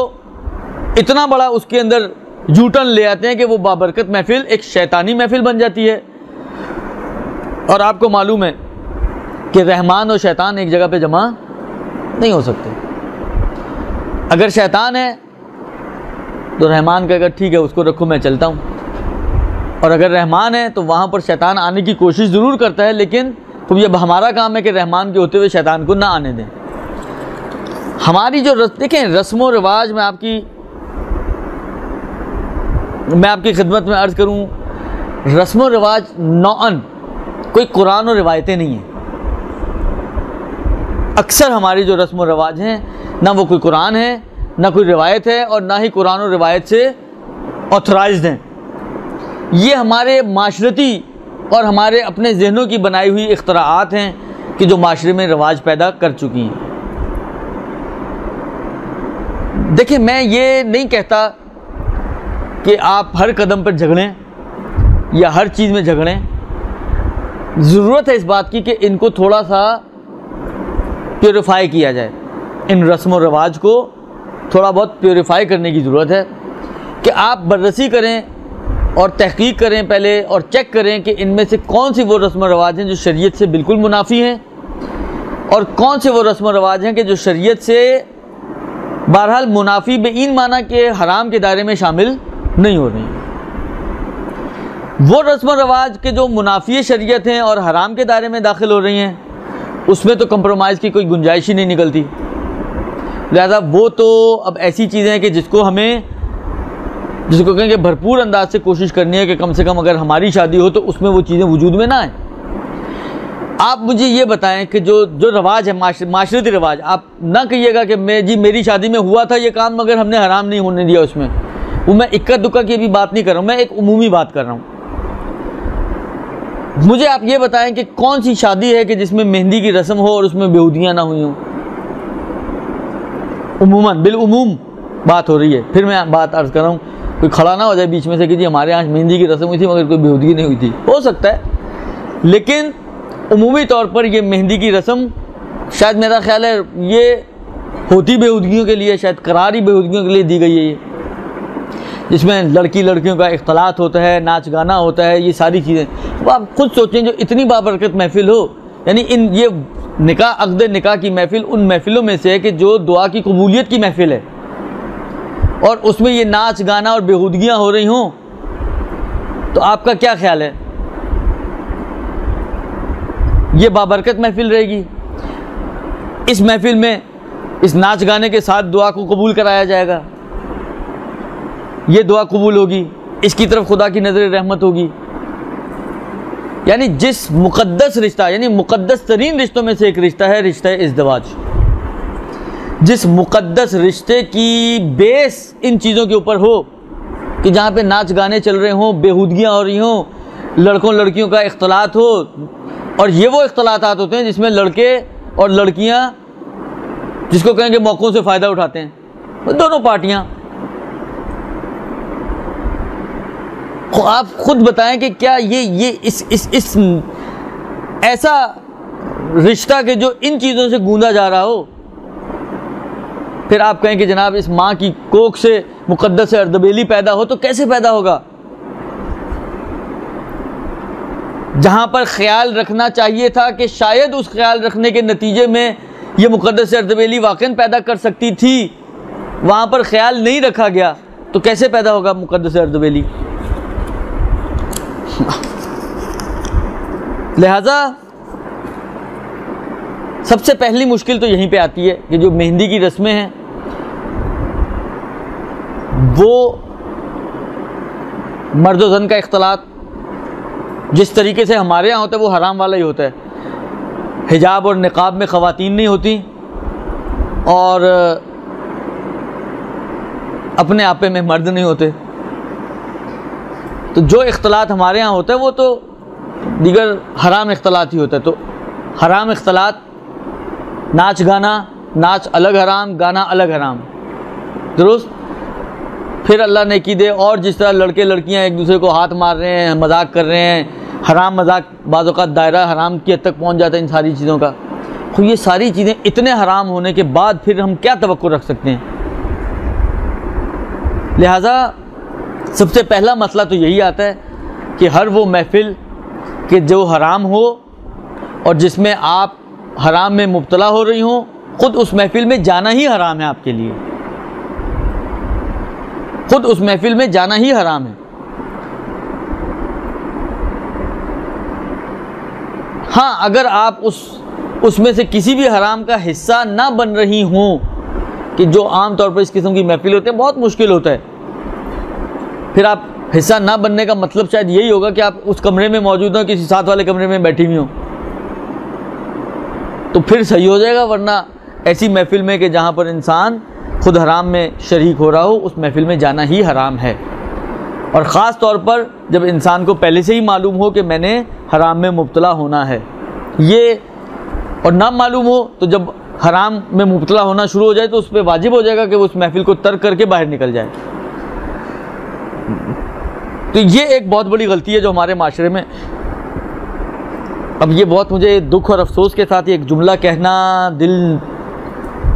اتنا بڑا اس کے اندر یو ٹرن لے آتے ہیں کہ وہ بابرکت محفل ایک شیطانی محفل بن جاتی ہے. اور آپ کو معلوم ہے کہ رحمان اور شیطان ایک جگہ پہ جمع نہیں ہو سکتے. اگر شیطان ہے تو رحمان کہے گا ٹھیک ہے اس کو رکھو میں چلتا ہوں, اور اگر رحمان ہے تو وہاں پر شیطان آنے کی کوشش ضرور کرتا ہے, لیکن تو یہ ہمارا کام ہے کہ رحمان کے ہوتے ہوئے شیطان کو نہ آنے دیں. ہماری جو دیکھیں رسم و رواج میں آپ کی خدمت میں عرض کروں، رسم و رواج نوعاً کوئی قرآن و روایتیں نہیں ہیں. اکثر ہماری جو رسم و رواج ہیں نہ وہ کوئی قرآن ہے نہ کوئی روایت ہے اور نہ ہی قرآن و روایت سے آتھورائزڈ ہیں. یہ ہمارے معاشرتی اور ہمارے اپنے ذہنوں کی بنائی ہوئی اختراعات ہیں کہ جو معاشرے میں رواج پیدا کر چکی ہیں. دیکھیں میں یہ نہیں کہتا کہ آپ ہر قدم پر جھگڑیں یا ہر چیز میں جھگڑیں. ضرورت ہے اس بات کی کہ ان کو تھوڑا سا پیوریفائی کیا جائے. ان رسم و رواج کو تھوڑا بہت پیوریفائی کرنے کی ضرورت ہے کہ آپ بررسی کریں اور تحقیق کریں پہلے اور چیک کریں کہ ان میں سے کون سی وہ رسم و رواج ہیں جو شریعت سے بالکل منافی ہیں اور کون سے وہ رسم و رواج ہیں کہ جو شریعت سے بہرحال منافی بین معنی کہ حرام کے دائرے میں شامل نہیں ہو رہی ہیں. وہ رسم و رواج کے جو منافی شریعت ہیں اور حرام کے دائرے میں داخل ہو رہی ہیں اس میں تو کمپرومائز کی کوئی گنجائش ہی نہیں نکلتی. لہذا وہ تو اب ایسی چیزیں ہیں کہ جس کو کہیں کہ بھرپور انداز سے کوشش کرنی ہے کہ کم سے کم اگر ہماری شادی ہو تو اس میں وہ چیزیں وجود میں نہ آئیں. آپ مجھے یہ بتائیں کہ جو رواج ہے معاشرتی رواج، آپ نہ کہیے گا کہ میری شادی میں ہوا تھا یہ کام مگر ہم نے حرام نہیں ہونے دیا اس میں. وہ میں اکا دکا کی بھی بات نہیں کر رہا ہوں، میں ایک عمومی بات کر رہا ہوں. مجھے آپ یہ بتائیں کہ کون سی شادی ہے کہ جس میں مہندی کی رسم ہو اور اس میں بیہودگیاں نہ ہوئی ہوں. عموماً بالعموم بات ہو رہی ہے. پھر میں بات عرض کر رہا ہوں، کوئی کھڑا نہ ہو جائے بیچ میں سے کہ جی ہمارے یہاں مہندی کی رسم ہوئی تھی مگر کوئی بیہودگی نہیں ہوئی تھی. ہو سکتا ہے، لیکن عمومی طور پر یہ مہندی کی رسم شاید میرا خیال ہے یہ ہوتی بیہودگیوں کے لیے، شاید قراری بیہودگیوں کے لیے دی گئی ہے یہ، جس میں لڑکیوں کا اختلاط ہوتا ہے، ناچ گانا ہوتا ہے، یہ ساری چیزیں. تو آپ خود سوچیں جو اتنی بابرکت محفل ہو، یعنی یہ عقد نکاح کی محفل ان محفلوں میں سے ہے کہ جو دعا کی قبولیت کی محفل ہے اور اس میں یہ ناچ گانا اور بیہودگیاں ہو رہی ہوں تو آپ کا کیا خیال ہے؟ یہ بابرکت محفل رہے گی؟ اس محفل میں اس ناچ گانے کے ساتھ دعا کو قبول کرایا جائے گا، یہ دعا قبول ہوگی، اس کی طرف خدا کی نظر رحمت ہوگی. یعنی جس مقدس رشتہ، یعنی مقدس ترین رشتوں میں سے ایک رشتہ ہے رشتہ ازدواج، جس مقدس رشتے کی بیس ان چیزوں کے اوپر ہو کہ جہاں پہ ناچ گانے چل رہے ہوں، بیہودگیاں ہو رہی ہوں، لڑکوں لڑکیوں کا اختلاط ہو. اور یہ وہ اختلاطات ہوتے ہیں جس میں لڑکے اور لڑکیاں جس کو کہیں گے موقعوں سے فائدہ اٹھاتے ہیں، دونوں پارٹیاں. آپ خود بتائیں کہ کیا یہ اس ایسا رشتہ کہ جو ان چیزوں سے گوندا جا رہا ہو، پھر آپ کہیں کہ جناب اس ماں کی کوکھ سے مقدس اردبیلی پیدا ہو تو کیسے پیدا ہوگا؟ جہاں پر خیال رکھنا چاہیے تھا کہ شاید اس خیال رکھنے کے نتیجے میں یہ مقدس اردبیلی واقعاً پیدا کر سکتی تھی، وہاں پر خیال نہیں رکھا گیا تو کیسے پیدا ہوگا مقدس اردبیلی؟ لہذا سب سے پہلی مشکل تو یہیں پہ آتی ہے کہ جو مہندی کی رسمیں ہیں وہ مرد و زن کا اختلاط جس طریقے سے ہمارے یہاں ہوتا ہے وہ حرام والا ہی ہوتا ہے. حجاب اور نقاب میں خواتین نہیں ہوتی اور اپنے آپے میں مرد نہیں ہوتے. تو جو اختلاط ہمارے ہاں ہوتا ہے وہ تو دیگر حرام اختلاط ہی ہوتا ہے. تو حرام اختلاط، ناچ گانا، ناچ الگ حرام، گانا الگ حرام، درست. پھر اللہ نیکی دے اور جس طرح لڑکے لڑکیاں ایک دوسرے کو ہاتھ مار رہے ہیں، مذاق کر رہے ہیں، حرام مذاق، بعض اوقات دائرہ حرام کی حد تک پہنچ جاتا ہے ان ساری چیزوں کا. تو یہ ساری چیزیں اتنے حرام ہونے کے بعد پھر ہم کیا توقع رکھ سکتے ہیں؟ لہٰذا سب سے پہلا مسئلہ تو یہی آتا ہے کہ ہر وہ محفل کہ جو حرام ہو اور جس میں آپ حرام میں مبتلا ہو رہی ہوں، خود اس محفل میں جانا ہی حرام ہے آپ کے لیے، خود اس محفل میں جانا ہی حرام ہے. ہاں اگر آپ اس میں سے کسی بھی حرام کا حصہ نہ بن رہی ہوں کہ جو عام طور پر اس قسم کی محفل ہوتے ہیں بہت مشکل ہوتا ہے. پھر آپ حصہ نہ بننے کا مطلب شاید یہی ہوگا کہ آپ اس کمرے میں موجود ہوں, کسی ساتھ والے کمرے میں بیٹھی ہوئی ہوں, تو پھر صحیح ہو جائے گا. ورنہ ایسی محفل میں کہ جہاں پر انسان خود حرام میں شریک ہو رہا ہو, اس محفل میں جانا ہی حرام ہے. اور خاص طور پر جب انسان کو پہلے سے ہی معلوم ہو کہ میں نے حرام میں مبتلا ہونا ہے, یہ اور نہ معلوم ہو تو جب حرام میں مبتلا ہونا شروع ہو جائے تو اس پہ واجب ہو جائے گا کہ وہ اس محفل کو ترک کر کے باہر نکل جائے. تو یہ ایک بہت بڑی غلطی ہے جو ہمارے معاشرے میں. اب یہ بہت مجھے دکھ اور افسوس کے ساتھ ایک جملہ کہنا دل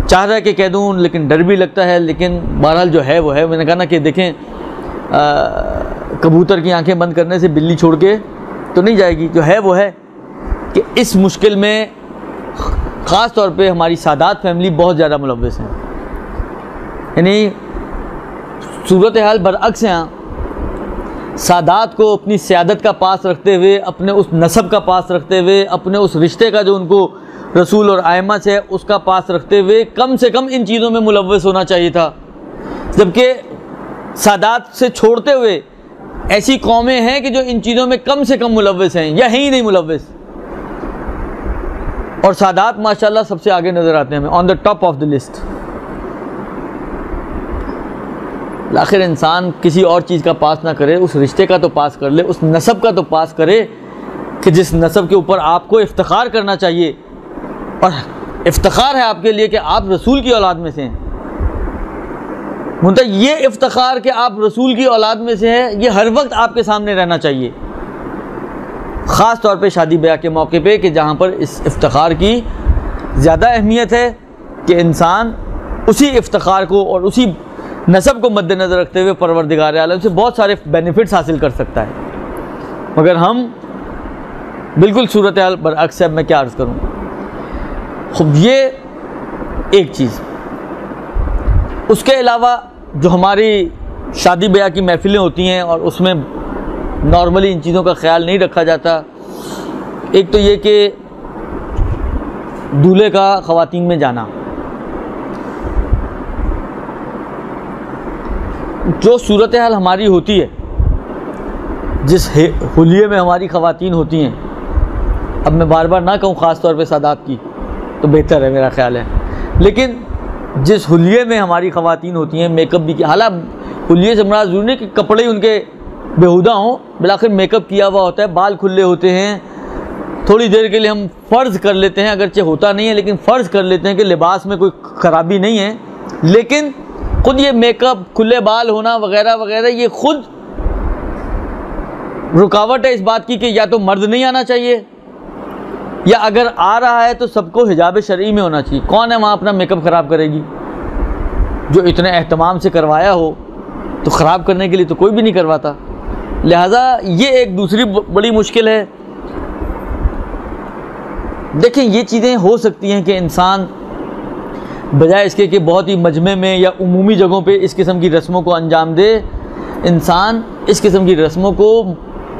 چاہ رہا ہے کہ کہہ دوں, لیکن ڈر بھی لگتا ہے. لیکن بہرحال جو ہے وہ ہے. میں نے کہا نا کہ دیکھیں کبوتر کی آنکھیں بند کرنے سے بلی چھوڑ کے تو نہیں جائے گی. جو ہے وہ ہے کہ اس مشکل میں خاص طور پہ ہماری سادات فیملی بہت زیادہ ملوث ہیں. یعنی صورتحال برعکس ہیں. سادات کو اپنی سیادت کا پاس رکھتے ہوئے, اپنے اس نسب کا پاس رکھتے ہوئے, اپنے اس رشتے کا جو ان کو رسول اور ائمہ سے ہے اس کا پاس رکھتے ہوئے کم سے کم ان چیزوں میں ملوث ہونا چاہیے تھا. جبکہ سادات سے چھوڑتے ہوئے ایسی قومیں ہیں کہ جو ان چیزوں میں کم سے کم ملوث ہیں یا ہیں ہی نہیں ملوث. اور سادات ماشاءاللہ سب سے آگے نظر آتے ہیں ہمیں, on the top of the list. آخر انسان کسی اور چیز کا پاس نہ کرے, اس رشتے کا تو پاس کر لے, اس نسب کا تو پاس کرے کہ جس نسب کے اوپر آپ کو افتخار کرنا چاہیے. اور افتخار ہے آپ کے لیے کہ آپ رسول کی اولاد میں سے ہیں. مطلب یہ افتخار کہ آپ رسول کی اولاد میں سے ہیں, یہ ہر وقت آپ کے سامنے رہنا چاہیے, خاص طور پہ شادی بیاہ کے موقع پہ, کہ جہاں پر اس افتخار کی زیادہ اہمیت ہے کہ انسان اسی افتخار کو اور اسی نسب کو مد نظر رکھتے ہوئے پروردگار عالم سے بہت سارے بینیفٹس حاصل کر سکتا ہے. مگر ہم بالکل صورتحال برعکس ہے. میں کیا عرض کروں. خب یہ ایک چیز. اس کے علاوہ جو ہماری شادی بیاہ کی محفلیں ہوتی ہیں اور اس میں نارملی ان چیزوں کا خیال نہیں رکھا جاتا. ایک تو یہ کہ دولہے کا خواتین میں جانا, جو صورتحال ہماری ہوتی ہے, جس حلیے میں ہماری خواتین ہوتی ہیں, اب میں بار بار نہ کہوں خاص طور پہ سادات کی تو بہتر ہے میرا خیال ہے, لیکن جس حلیے میں ہماری خواتین ہوتی ہیں, میک اپ بھی کیا, حالانکہ حلیے سے مراد ضروری نہیں کہ کپڑے ان کے بیہودہ ہوں, بالآخر میک اپ کیا ہوا ہوتا ہے, بال کھلے ہوتے ہیں. تھوڑی دیر کے لیے ہم فرض کر لیتے ہیں, اگرچہ ہوتا نہیں ہے لیکن فرض کر لیتے ہیں کہ لباس میں کوئی خرابی نہیں ہے, لیکن خود یہ میک اپ, کھلے بال ہونا وغیرہ وغیرہ, یہ خود رکاوٹ ہے اس بات کی کہ یا تو مرد نہیں آنا چاہیے, یا اگر آ رہا ہے تو سب کو حجاب شرعی میں ہونا چاہیے. کون ہے وہاں اپنا میک اپ خراب کرے گی؟ جو اتنے اہتمام سے کروایا ہو تو خراب کرنے کے لیے تو کوئی بھی نہیں کرواتا. لہٰذا یہ ایک دوسری بڑی مشکل ہے. دیکھیں یہ چیزیں ہو سکتی ہیں کہ انسان بجائے اس کے کہ بہت ہی مجمع میں یا عمومی جگہوں پہ اس قسم کی رسموں کو انجام دے, انسان اس قسم کی رسموں کو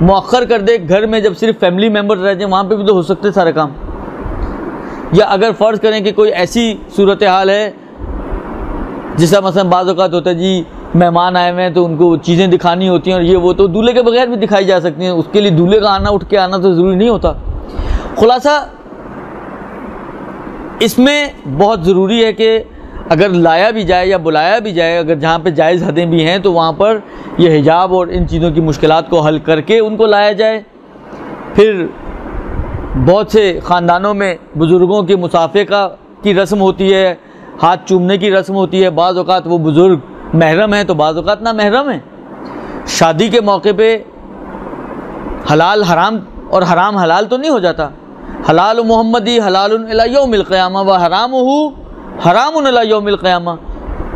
مؤخر کر دے. گھر میں جب صرف فیملی ممبر رہ جائیں وہاں پہ بھی تو ہو سکتے سارے کام. یا اگر فرض کریں کہ کوئی ایسی صورتحال ہے جیسا مثلا بعض اوقات ہوتا ہے جی مہمان آئے ہوئے ہیں تو ان کو چیزیں دکھانی ہوتی ہیں اور یہ وہ, تو دولہے کے بغیر بھی دکھائی جا سکتی ہیں. اس کے لیے دولہے کا آنا, اٹھ کے آنا تو ضروری نہیں ہوتا. خلاصہ اس میں بہت ضروری ہے کہ اگر لایا بھی جائے یا بلایا بھی جائے, اگر جہاں پہ جائز حدیں بھی ہیں تو وہاں پر یہ حجاب اور ان چیزوں کی مشکلات کو حل کر کے ان کو لایا جائے. پھر بہت سے خاندانوں میں بزرگوں کے مصافحے کی رسم ہوتی ہے, ہاتھ چومنے کی رسم ہوتی ہے. بعض اوقات وہ بزرگ محرم ہیں تو بعض اوقات نہ محرم ہیں. شادی کے موقع پہ حلال حرام اور حرام حلال تو نہیں ہو جاتا. حلال محمدی حلال الی یوم القیامہ و حرامہ حرام الی یوم القیامہ.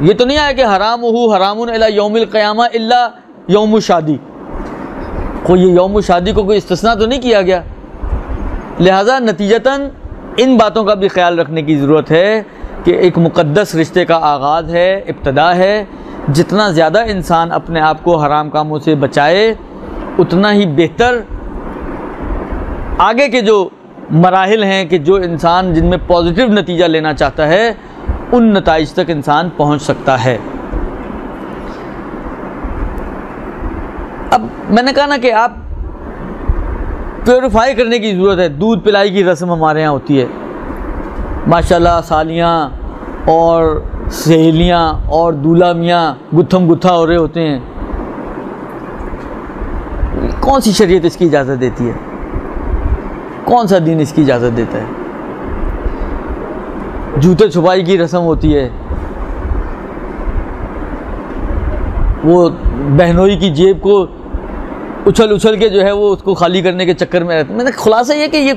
یہ تو نہیں آیا کہ حرامہ حرام الی یوم القیامہ الا یوم شادی. کوئی یہ یوم شادی کو کوئی استثناء تو نہیں کیا گیا. لہذا نتیجتاً ان باتوں کا بھی خیال رکھنے کی ضرورت ہے کہ ایک مقدس رشتے کا آغاز ہے, ابتدا ہے. جتنا زیادہ انسان اپنے آپ کو حرام کاموں سے بچائے اتنا ہی بہتر. آگے کے جو مراحل ہیں کہ جو انسان جن میں پازیٹیو نتیجہ لینا چاہتا ہے ان نتائج تک انسان پہنچ سکتا ہے۔ اب میں نے کہا نا کہ آپ پیوریفائی کرنے کی ضرورت ہے۔ دودھ پلائی کی رسم ہمارے یہاں ہوتی ہے، ماشاءاللہ سالیاں اور سہیلیاں اور دولہا میاں گتھم گتھا ہو رہے ہوتے ہیں۔ کون سی شریعت اس کی اجازت دیتی ہے؟ کون سا دین اس کی اجازت دیتا ہے؟ جوتے چھپائی کی رسم ہوتی ہے، وہ بہنوئی کی جیب کو اچھل کے جو ہے وہ اس کو خالی کرنے کے چکر میں رہتے ہیں۔ میں نے خلاصہ یہ کہ یہ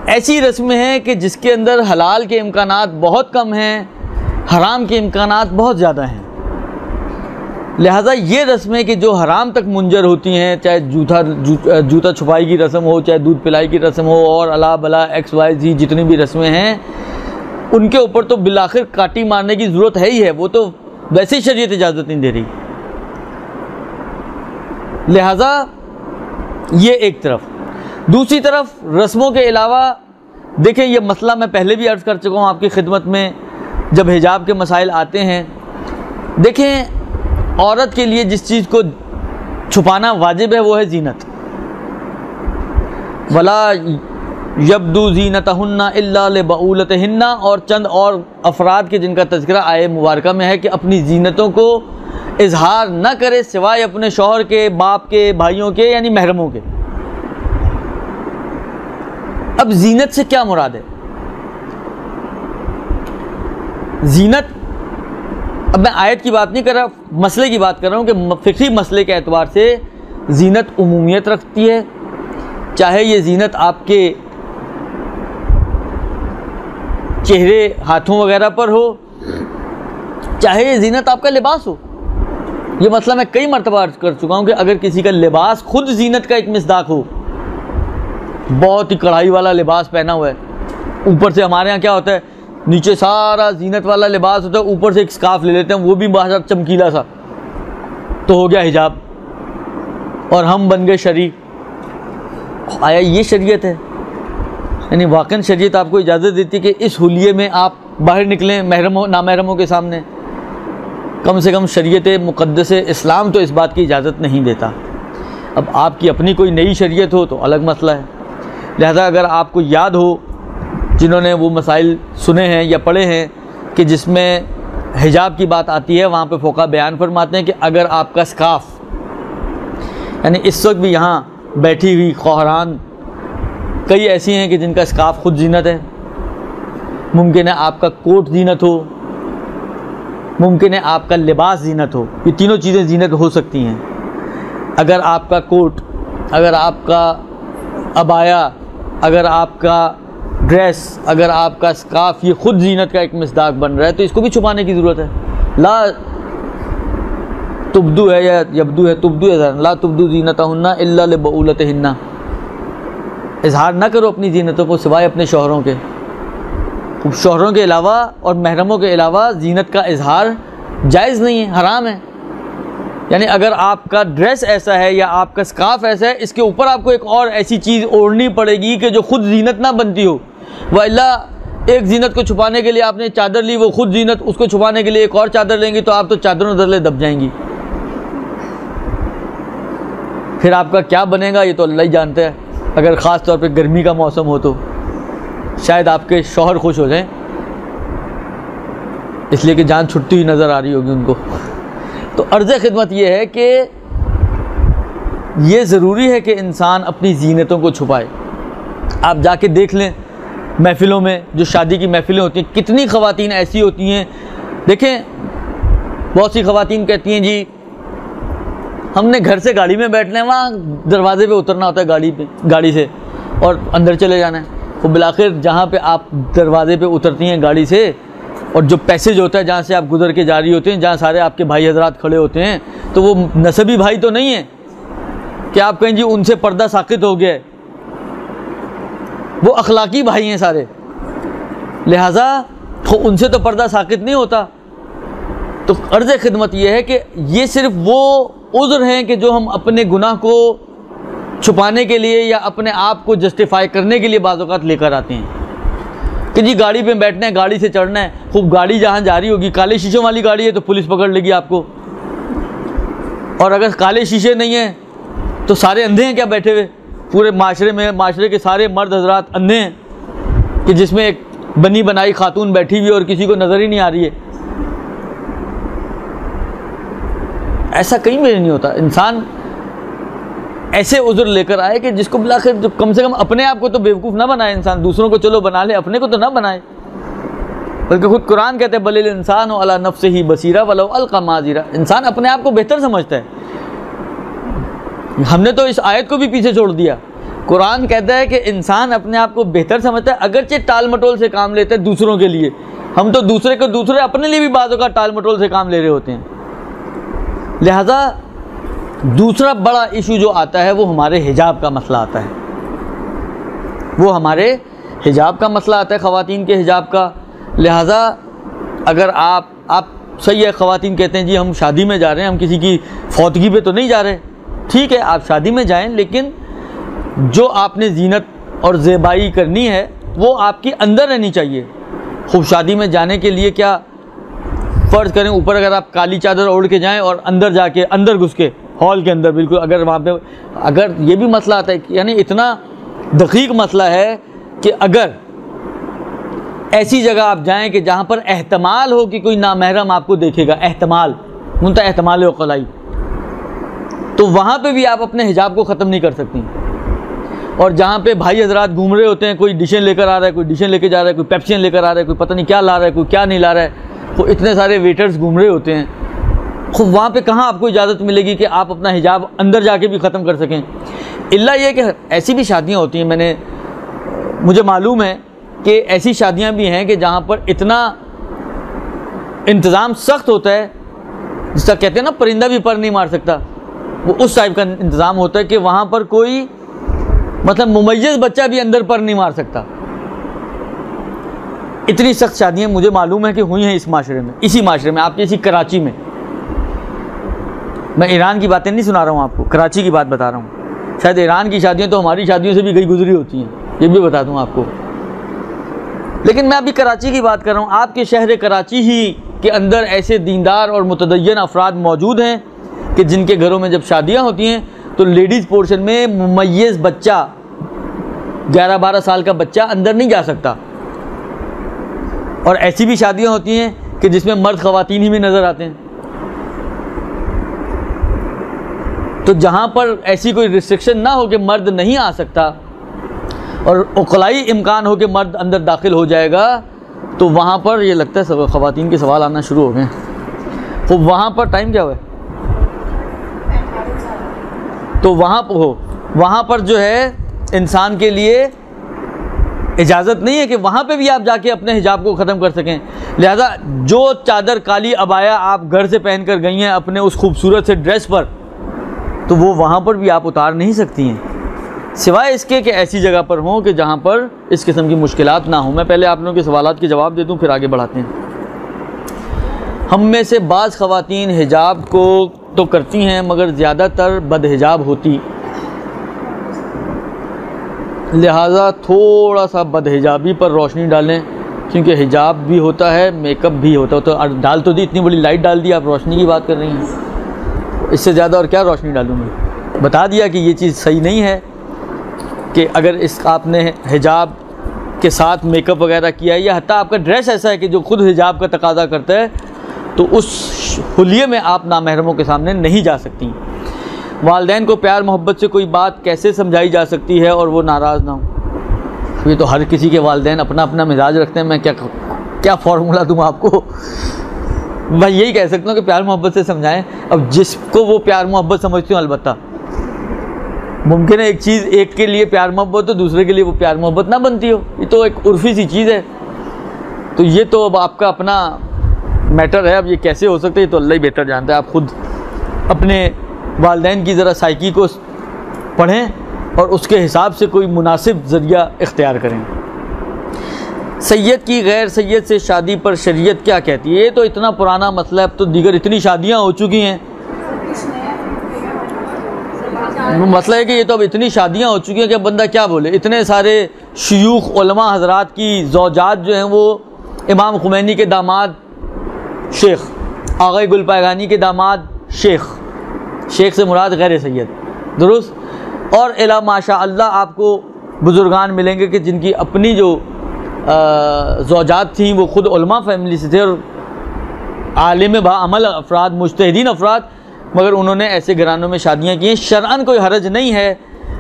ایسی رسمیں ہیں کہ جس کے اندر حلال کے امکانات بہت کم ہیں، حرام کے امکانات بہت زیادہ ہیں۔ لہٰذا یہ رسمیں کہ جو حرام تک منجر ہوتی ہیں، چاہے جوتا چھپائی کی رسم ہو، چاہے دودھ پلائی کی رسم ہو، اور الا بلا ایکس وائی زی جتنی بھی رسمیں ہیں، ان کے اوپر تو بالآخر کاٹی مارنے کی ضرورت ہے ہی ہے، وہ تو ویسے ہی شریعت اجازت نہیں دے رہی۔ لہٰذا یہ ایک طرف۔ دوسری طرف رسموں کے علاوہ دیکھیں، یہ مسئلہ میں پہلے بھی عرض کر چکا ہوں آپ کی خدمت میں، جب حجاب کے مسائل آتے ہیں، دیکھیں عورت کے لیے جس چیز کو چھپانا واجب ہے وہ ہے زینت۔ وَلَا يَبْدُو زِينَتَهُنَّ إِلَّا لِبَعُولَتِهِنَّ، اور چند اور افراد کے جن کا تذکرہ آیہ مبارکہ میں ہے کہ اپنی زینتوں کو اظہار نہ کرے سوائے اپنے شوہر کے، باپ کے، بھائیوں کے، یعنی محرموں کے۔ اب زینت سے کیا مراد ہے؟ زینت، اب میں آیت کی بات نہیں کر رہا، مسئلے کی بات کر رہا ہوں کہ فقہی مسئلے کے اعتبار سے زینت عمومیت رکھتی ہے، چاہے یہ زینت آپ کے چہرے، ہاتھوں وغیرہ پر ہو، چاہے یہ زینت آپ کا لباس ہو۔ یہ مسئلہ میں کئی مرتبہ عرض کر چکا ہوں کہ اگر کسی کا لباس خود زینت کا ایک مصداق ہو، بہت ہی کڑھائی والا لباس پہنا ہوا ہے، اوپر سے ہمارے ہاں کیا ہوتا ہے، نیچے سارا زینت والا لباس ہوتا ہے، اوپر سے ایک سکارف لے لیتے ہیں، وہ بھی باہر چمکیلا سا، تو ہو گیا حجاب، اور ہم بن گئے شرعی۔ آیا یہ شریعت ہے؟ یعنی واقعاً شریعت آپ کو اجازت دیتی ہے کہ اس حلیے میں آپ باہر نکلیں نامحرموں کے سامنے؟ کم سے کم شریعت مقدس اسلام تو اس بات کی اجازت نہیں دیتا۔ اب آپ کی اپنی کوئی نئی شریعت ہو تو الگ مسئلہ ہے۔ لہذا اگر آپ کو یاد ہو، جنہوں نے وہ مسائل سنے ہیں یا پڑھے ہیں کہ جس میں حجاب کی بات آتی ہے، وہاں پہ فقہا بیان فرماتے ہیں کہ اگر آپ کا سکارف، یعنی اس وقت بھی یہاں بیٹھی ہوئی خواہران کئی ایسی ہیں کہ جن کا سکارف خود زینت ہے، ممکن ہے آپ کا کوٹ زینت ہو، ممکن ہے آپ کا لباس زینت ہو، یہ تینوں چیزیں زینت ہو سکتی ہیں۔ اگر آپ کا کوٹ، اگر آپ کا عبایا، اگر آپ کا ڈریس، اگر آپ کا سکارف یہ خود زینت کا ایک مصداق بن رہا ہے تو اس کو بھی چھپانے کی ضرورت ہے۔ لا تبدو ہے یا یبدو ہے، تبدو ہے، لا تبدو زینتہن الا لبعولتہن، اظہار نہ کرو اپنی زینتوں کو سوائے اپنے شوہروں کے۔ شوہروں کے علاوہ اور محرموں کے علاوہ زینت کا اظہار جائز نہیں ہے، حرام ہے۔ یعنی اگر آپ کا ڈریس ایسا ہے یا آپ کا سکارف ایسا ہے، اس کے اوپر آپ کو ایک اور ایسی چیز اوڑھنی پڑے گی کہ جو خود زینت نہ بنتی ہو، وَإِلَّا ایک زینت کو چھپانے کے لیے آپ نے چادر لی، وہ خود زینت، اس کو چھپانے کے لیے ایک اور چادر لیں گی تو آپ تو چادروں تلے دب جائیں گی۔ پھر آپ کا کیا بنے گا یہ تو اللہ ہی جانتا ہے۔ اگر خاص طور پہ گرمی کا موسم ہو تو شاید آپ کے شوہر خوش ہو جائیں، اس لیے کہ جان چھٹتی ہوئی نظر آ رہی ہوگی ان کو۔ تو عرض خدمت یہ ہے کہ یہ ضروری ہے کہ انسان اپنی زینتوں کو چھپائے۔ آپ جا کے دیکھ لیں محفلوں میں، جو شادی کی محفلیں ہوتی ہیں، کتنی خواتین ایسی ہوتی ہیں، دیکھیں بہت سی خواتین کہتی ہیں جی ہم نے گھر سے گاڑی میں بیٹھنا ہے، وہاں دروازے پہ اترنا ہوتا ہے گاڑی سے اور اندر چلے جانا ہے۔ تو بالآخر جہاں پہ آپ دروازے پہ اترتی ہیں گاڑی سے، اور جو پیسیج ہوتا ہے جہاں سے آپ گزر کے جا رہی ہوتے ہیں، جہاں سارے آپ کے بھائی حضرات کھڑے ہوتے ہیں، تو وہ نسبی بھائی تو نہیں ہیں کہ آپ کہیں جی ان سے پردہ ساقط ہو گیا ہے، وہ اخلاقی بھائی ہیں سارے، لہٰذا ان سے تو پردہ ساقط نہیں ہوتا۔ تو عرض خدمت یہ ہے کہ یہ صرف وہ عذر ہیں کہ جو ہم اپنے گناہ کو چھپانے کے لیے یا اپنے آپ کو جسٹیفائی کرنے کے لیے بعض اوقات لے کر آتے ہیں۔ کہ جی گاڑی پہ بیٹھنا ہے، گاڑی سے چڑھنا ہے، خوب گاڑی جہاں جا رہی ہوگی، کالے شیشوں والی گاڑی ہے تو پولیس پکڑ لے گی آپ کو، اور اگر کالے شیشے نہیں ہیں تو سارے اندھے ہیں کیا بیٹھے ہوئے پورے معاشرے میں؟ معاشرے کے سارے مرد حضرات اندھے ہیں کہ جس میں ایک بنی بنائی خاتون بیٹھی ہوئی اور کسی کو نظر ہی نہیں آ رہی ہے؟ ایسا کہیں بھی نہیں ہوتا. انسان ایسے عذر لے کر آئے کہ جس کو بلاخر کم سے کم اپنے آپ کو تو بیوقوف نہ بنائے انسان، دوسروں کو چلو بنا لے، اپنے کو تو نہ بنائے. بلکہ خود قرآن کہتے ہیں بل الانسان علی نفسہ بصیرہ ولو القی معاذیرہ، انسان اپنے آپ کو بہتر سمجھتا ہے. ہم نے تو اس آیت کو بھی پیچھے چھوڑ دیا. قرآن کہتا ہے کہ انسان اپنے آپ کو بہتر سمجھتا ہے، اگرچہ ٹال مٹول سے کام لیتا ہے دوسروں کے لیے. ہم تو دوسرے اپنے لیے بھی بعض اوقات ٹال مٹول سے کام لے رہے ہوتے ہیں. لہذا دوسرا بڑا ایشو جو آتا ہے وہ ہمارے حجاب کا مسئلہ آتا ہے. وہ ہمارے حجاب کا مسئلہ آتا ہے، خواتین کے حجاب کا. لہذا اگر آپ صحیح ہے، خواتین کہتے ہیں جی ہم شادی میں جا رہے ہیں، ہم کسی کی فوتگی پہ تو نہیں جا رہے. ٹھیک ہے آپ شادی میں جائیں، لیکن جو آپ نے زینت اور زیبائی کرنی ہے وہ آپ کی اندر رہنی چاہیے. خوب شادی میں جانے کے لیے کیا فرض کریں اوپر اگر آپ کالی چادر اوڑھ کے جائیں اور اندر جا کے اندر گھس کے ہال کے اندر بالکل، اگر وہاں پہ اگر یہ بھی مسئلہ آتا ہے، یعنی اتنا دقیق مسئلہ ہے کہ اگر ایسی جگہ آپ جائیں کہ جہاں پر احتمال ہو کہ کوئی نامحرم آپ کو دیکھے گا، احتمال منتہا احتمال عقلائی، تو وہاں پہ بھی آپ اپنے حجاب کو ختم نہیں کر سکتی. اور جہاں پہ بھائی حضرات گھوم رہے ہوتے ہیں، کوئی ڈشیں لے کر آ رہا ہے، کوئی ڈشیں لے کے جا رہا ہے، کوئی پیپسیاں لے کر آ رہا ہے، کوئی پتہ نہیں کیا لا رہا ہے، کوئی کیا نہیں لا رہا ہے، وہ اتنے سارے ویٹرز گھوم رہے ہوتے ہیں. خوب وہاں پہ کہاں آپ کو اجازت ملے گی کہ آپ اپنا حجاب اندر جا کے بھی ختم کر سکیں؟ الا یہ کہ ایسی بھی شادیاں ہوتی ہیں، مجھے معلوم ہے کہ ایسی شادیاں بھی ہیں کہ جہاں پر اتنا انتظام سخت ہوتا ہے، جس کا کہتے ہیں نا پرندہ بھی پر نہیں مار سکتا، وہ اس ٹائپ کا انتظام ہوتا ہے کہ وہاں پر کوئی مطلب ممیز بچہ بھی اندر پر نہیں مار سکتا. اتنی سخت شادیاں مجھے معلوم ہے کہ ہوئی ہیں اس معاشرے میں، اسی معاشرے میں، آپ کے اسی کراچی میں. میں ایران کی باتیں نہیں سنا رہا ہوں آپ کو، کراچی کی بات بتا رہا ہوں. شاید ایران کی شادیاں تو ہماری شادیوں سے بھی گئی گزری ہوتی ہیں، یہ بھی بتا دوں آپ کو. لیکن میں ابھی کراچی کی بات کر رہا ہوں. آپ کے شہر کراچی ہی کے اندر ایسے دیندار اور متدین افراد موجود ہیں کہ جن کے گھروں میں جب شادیاں ہوتی ہیں تو لیڈیز پورشن میں ممیز بچہ 11-12 سال کا بچہ اندر نہیں جا سکتا. اور ایسی بھی شادیاں ہوتی ہیں کہ جس میں مرد خواتین ہی میں نظر آتے ہیں. تو جہاں پر ایسی کوئی ریسٹرکشن نہ ہو کہ مرد نہیں آ سکتا اور عقلائی امکان ہو کہ مرد اندر داخل ہو جائے گا، تو وہاں پر یہ لگتا ہے خواتین کے سوال آنا شروع ہو گئے. تو وہاں پر ٹائم کیا ہوا ہے؟ تو وہاں پر جو ہے انسان کے لیے اجازت نہیں ہے کہ وہاں پہ بھی آپ جا کے اپنے حجاب کو ختم کر سکیں. لہذا جو چادر کالی عبایا آپ گھر سے پہن کر گئی ہیں اپنے اس خوبصورت سے ڈریس پر، تو وہ وہاں پر بھی آپ اتار نہیں سکتی ہیں، سوائے اس کے کہ ایسی جگہ پر ہوں کہ جہاں پر اس قسم کی مشکلات نہ ہوں. میں پہلے آپ لوگوں کے سوالات کے جواب دے دوں پھر آگے بڑھاتے ہیں. ہم میں سے بعض خواتین حجاب کو تو کرتی ہیں مگر زیادہ تر بد حجاب ہوتی، لہٰذا تھوڑا سا بد حجابی پر روشنی ڈالیں، کیونکہ حجاب بھی ہوتا ہے، میک اپ بھی ہوتا ہے. تو ڈال تو دی، اتنی بڑی لائٹ ڈال دی، آپ روشنی کی بات کر رہی ہیں، اس سے زیادہ اور کیا روشنی ڈالوں گی؟ بتا دیا کہ یہ چیز صحیح نہیں ہے کہ اگر آپ نے حجاب کے ساتھ میک اپ وغیرہ کیا ہے، یا حتیٰ آپ کا ڈریس ایسا ہے کہ جو خود حجاب کا تقاضا کرتا ہے، تو اس حلیے میں آپ نامحرموں کے سامنے نہیں جا سکتی. والدین کو پیار محبت سے کوئی بات کیسے سمجھائی جا سکتی ہے اور وہ ناراض نہ ہوں؟ یہ تو ہر کسی کے والدین اپنا اپنا مزاج رکھتے ہیں. میں کیا فارمولہ دوں آپ کو؟ میں یہی کہہ سکتا ہوں کہ پیار محبت سے سمجھائیں. اب جس کو وہ پیار محبت سمجھتی ہوں، البتہ ممکن ہے ایک چیز ایک کے لیے پیار محبت ہو، دوسرے کے لیے وہ پیار محبت نہ بنتی ہو. یہ تو ایک عرفی سی چیز ہے. تو یہ تو اب آپ کا اپنا میٹر ہے. اب یہ کیسے ہو سکتا ہے یہ تو اللہ ہی بہتر جانتا ہے. آپ خود اپنے والدین کی ذرا سائیکی کو پڑھیں اور اس کے حساب سے کوئی مناسب ذریعہ اختیار کریں. سید کی غیر سید سے شادی پر شریعت کیا کہتی ہے؟ یہ تو اتنا پرانا مسئلہ ہے، اب تو دیگر اتنی شادیاں ہو چکی ہیں. مسئلہ ہے کہ یہ تو اب اتنی شادیاں ہو چکی ہیں کہ اب بندہ کیا بولے. اتنے سارے شیوخ علماء حضرات کی زوجات جو ہیں وہ امام خمینی کے داماد شیخ، آغا گل پائگانی کے داماد شیخ، شیخ سے مراد غیر سید، درست، اور الا ماشاء اللہ آپ کو بزرگان ملیں گے کہ جن کی اپنی جو زوجات تھیں وہ خود علماء فیملی سے تھے اور عالم با عمل افراد، مجتہدین افراد، مگر انہوں نے ایسے گھرانوں میں شادیاں کی ہیں۔ شرعاً کوئی حرج نہیں ہے،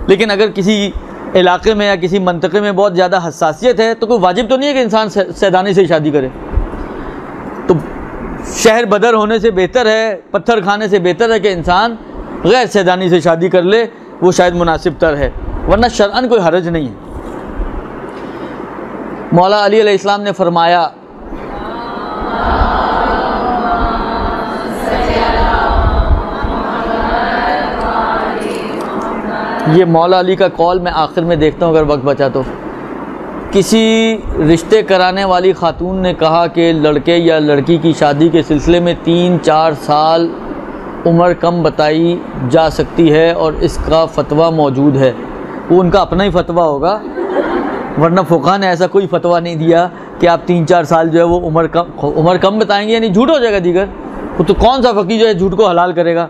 لیکن اگر کسی علاقے میں یا کسی منطقے میں بہت زیادہ حساسیت ہے تو کوئی واجب تو نہیں ہے کہ انسان سیدانی سے شادی کرے۔ تو شہر بدر ہونے سے بہتر ہے، پتھر کھانے سے بہتر ہے کہ انسان غیر سیدانی سے شادی کر لے، وہ شاید مناسب تر ہے، ورنہ شرعاً کوئی حرج نہیں ہے۔ مولا علی علیہ السلام نے فرمایا یہ مولا علی کا قول میں آخر میں دیکھتا ہوں اگر وقت بچا تو، کسی رشتے کرانے والی خاتون نے کہا کہ لڑکے یا لڑکی کی شادی کے سلسلے میں 3-4 سال عمر کم بتائی جا سکتی ہے اور اس کا فتویٰ موجود ہے۔ وہ ان کا اپنا ہی فتویٰ ہوگا، ورنہ فقہ نے ایسا کوئی فتویٰ نہیں دیا کہ آپ 3-4 سال جو ہے وہ عمر کم بتائیں گے، یعنی جھوٹ ہو جائے گا دیگر، تو کون سا فقی جو ہے جھوٹ کو حلال کرے گا؟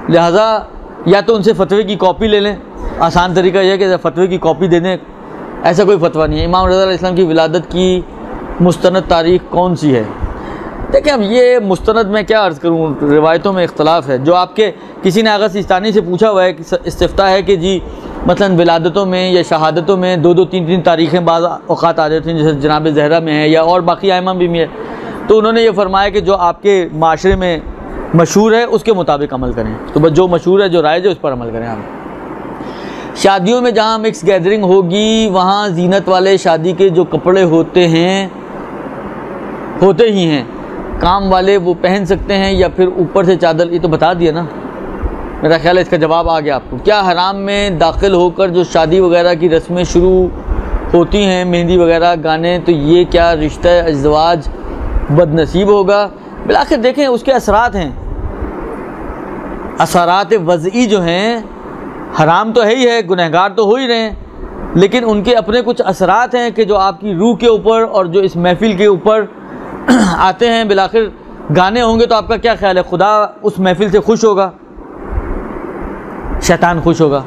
لہٰذا یا تو ان سے فتوے کی کاپی لے لیں، آسان طریقہ یہ ہے کہ فتوے کی کاپی دے دیں، ایسا کوئی فتویٰ نہیں ہے۔ امام رضا علیہ السلام کی ولادت کی مستند تاریخ کون سی ہے؟ دیکھیں اب یہ مستند میں کیا عرض کروں، روایتوں میں اختلاف ہے۔ جو آپ کے کسی نے آغا سیستانی سے پوچھا ہوا ہے، استفتاء ہے کہ جی مثلا ولادتوں میں یا شہادتوں میں 2-3 تاریخیں بعض اوقات آ جاتی ہیں، جیسے جناب زہرا میں ہے یا اور باقی ائمہ بھی ہے، تو انہوں نے یہ فرمایا کہ جو آپ کے معاشرے میں مشہور ہے اس کے مطابق عمل کریں، تو بس جو مشہور ہے جو رائج ہے اس پر عمل کریں آپ۔ شادیوں میں جہاں مکس گیدرنگ ہوگی وہاں زینت والے شادی کے جو کپڑے ہوتے ہی ہیں کام والے وہ پہن سکتے ہیں یا پھر اوپر سے چادر، یہ تو بتا دیا نا، میرا خیال ہے اس کا جواب آ گیا آپ کو۔ کیا حرام میں داخل ہو کر جو شادی وغیرہ کی رسمیں شروع ہوتی ہیں، مہندی وغیرہ گانے، تو یہ کیا رشتہ ازدواج بد نصیب ہوگا؟ بالآخر دیکھیں اس کے اثرات ہیں، اثرات وضعی جو ہیں، حرام تو ہے ہی ہے، گنہگار تو ہو ہی رہے ہیں، لیکن ان کے اپنے کچھ اثرات ہیں کہ جو آپ کی روح کے اوپر اور جو اس محفل کے اوپر آتے ہیں۔ بالآخر گانے ہوں گے تو آپ کا کیا خیال ہے، خدا اس محفل سے خوش ہوگا؟ شیطان خوش ہوگا؟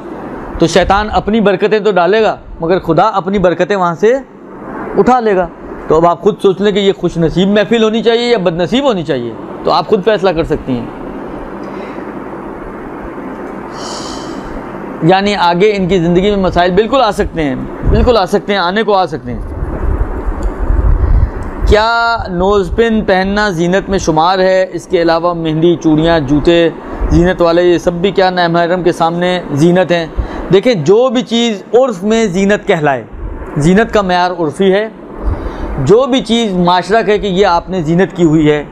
تو شیطان اپنی برکتیں تو ڈالے گا مگر خدا اپنی برکتیں وہاں سے اٹھا لے گا۔ تو اب آپ خود سوچ لیں کہ یہ خوش نصیب محفل ہونی چاہیے یا بد نصیب ہونی چاہیے، تو آپ خود فیصلہ کر سکتی ہیں۔ یعنی آگے ان کی زندگی میں مسائل بالکل آ سکتے ہیں، بالکل آ سکتے ہیں، آنے کو آ سکتے ہیں۔ کیا نوز پن پہننا زینت میں شمار ہے؟ اس کے علاوہ مہندی، چوڑیاں، جوتے زینت والے، یہ سب بھی کیا نامحرم کے سامنے زینت ہیں؟ دیکھیں جو بھی چیز عرف میں زینت کہلائے، زینت کا معیار عرفی ہے، جو بھی چیز معاشرہ کہے کہ یہ آپ نے زینت کی ہوئی ہے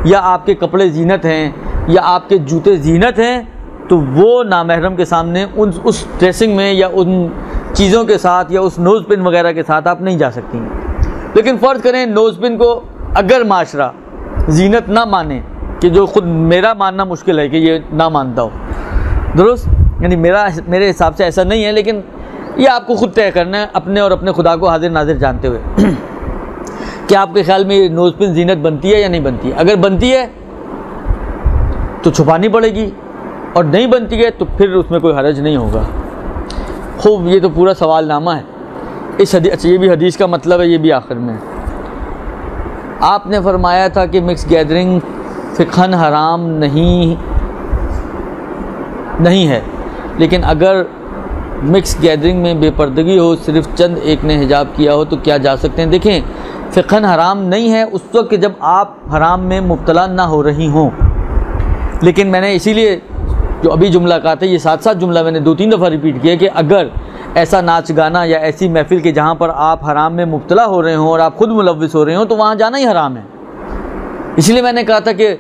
یا آپ کے کپڑے زینت ہیں یا آپ کے جوتے زینت ہیں، تو وہ نامحرم کے سامنے اس ڈریسنگ میں یا ان چیزوں کے ساتھ یا اس نوز پن وغیرہ کے ساتھ آپ نہیں جا سکتی ہیں۔ لیکن فرض کریں نوز پن کو اگر معاشرہ زینت نہ مانے، کہ جو خود میرا ماننا مشکل ہے کہ یہ نہ مانتا ہو، درست، یعنی میرے حساب سے ایسا نہیں ہے، لیکن یہ آپ کو خود طے کرنا ہے اپنے اور اپنے خدا کو حاضر ناظر جانتے ہوئے کہ آپ کے خیال میں یہ نوز پن زینت بنتی ہے یا نہیں بنتی ہے۔ اگر بنتی ہے تو چھپانی پڑے گی، اور نہیں بنتی ہے تو پھر اس میں کوئی حرج نہیں ہوگا۔ خوب، یہ تو پورا سوال نامہ ہے اس حدیث، اچھا یہ بھی حدیث کا مطلب ہے، یہ بھی آخر میں آپ نے فرمایا تھا کہ مکس گیدرنگ فقہاً حرام نہیں ہے، لیکن اگر مکس گیدرنگ میں بے پردگی ہو، صرف چند ایک نے حجاب کیا ہو تو کیا جا سکتے ہیں؟ دیکھیں فقہاً حرام نہیں ہے اس وقت کہ جب آپ حرام میں مبتلا نہ ہو رہی ہوں، لیکن میں نے اسی لیے جو ابھی جملہ کہا تھا، یہ ساتھ جملہ میں نے 2-3 دفعہ ریپیٹ کیا کہ اگر ایسا ناچ گانا یا ایسی محفل کہ جہاں پر آپ حرام میں مبتلا ہو رہے ہوں اور آپ خود ملوث ہو رہے ہوں تو وہاں جانا ہی حرام ہے۔ اسی لیے میں نے کہا تھا کہ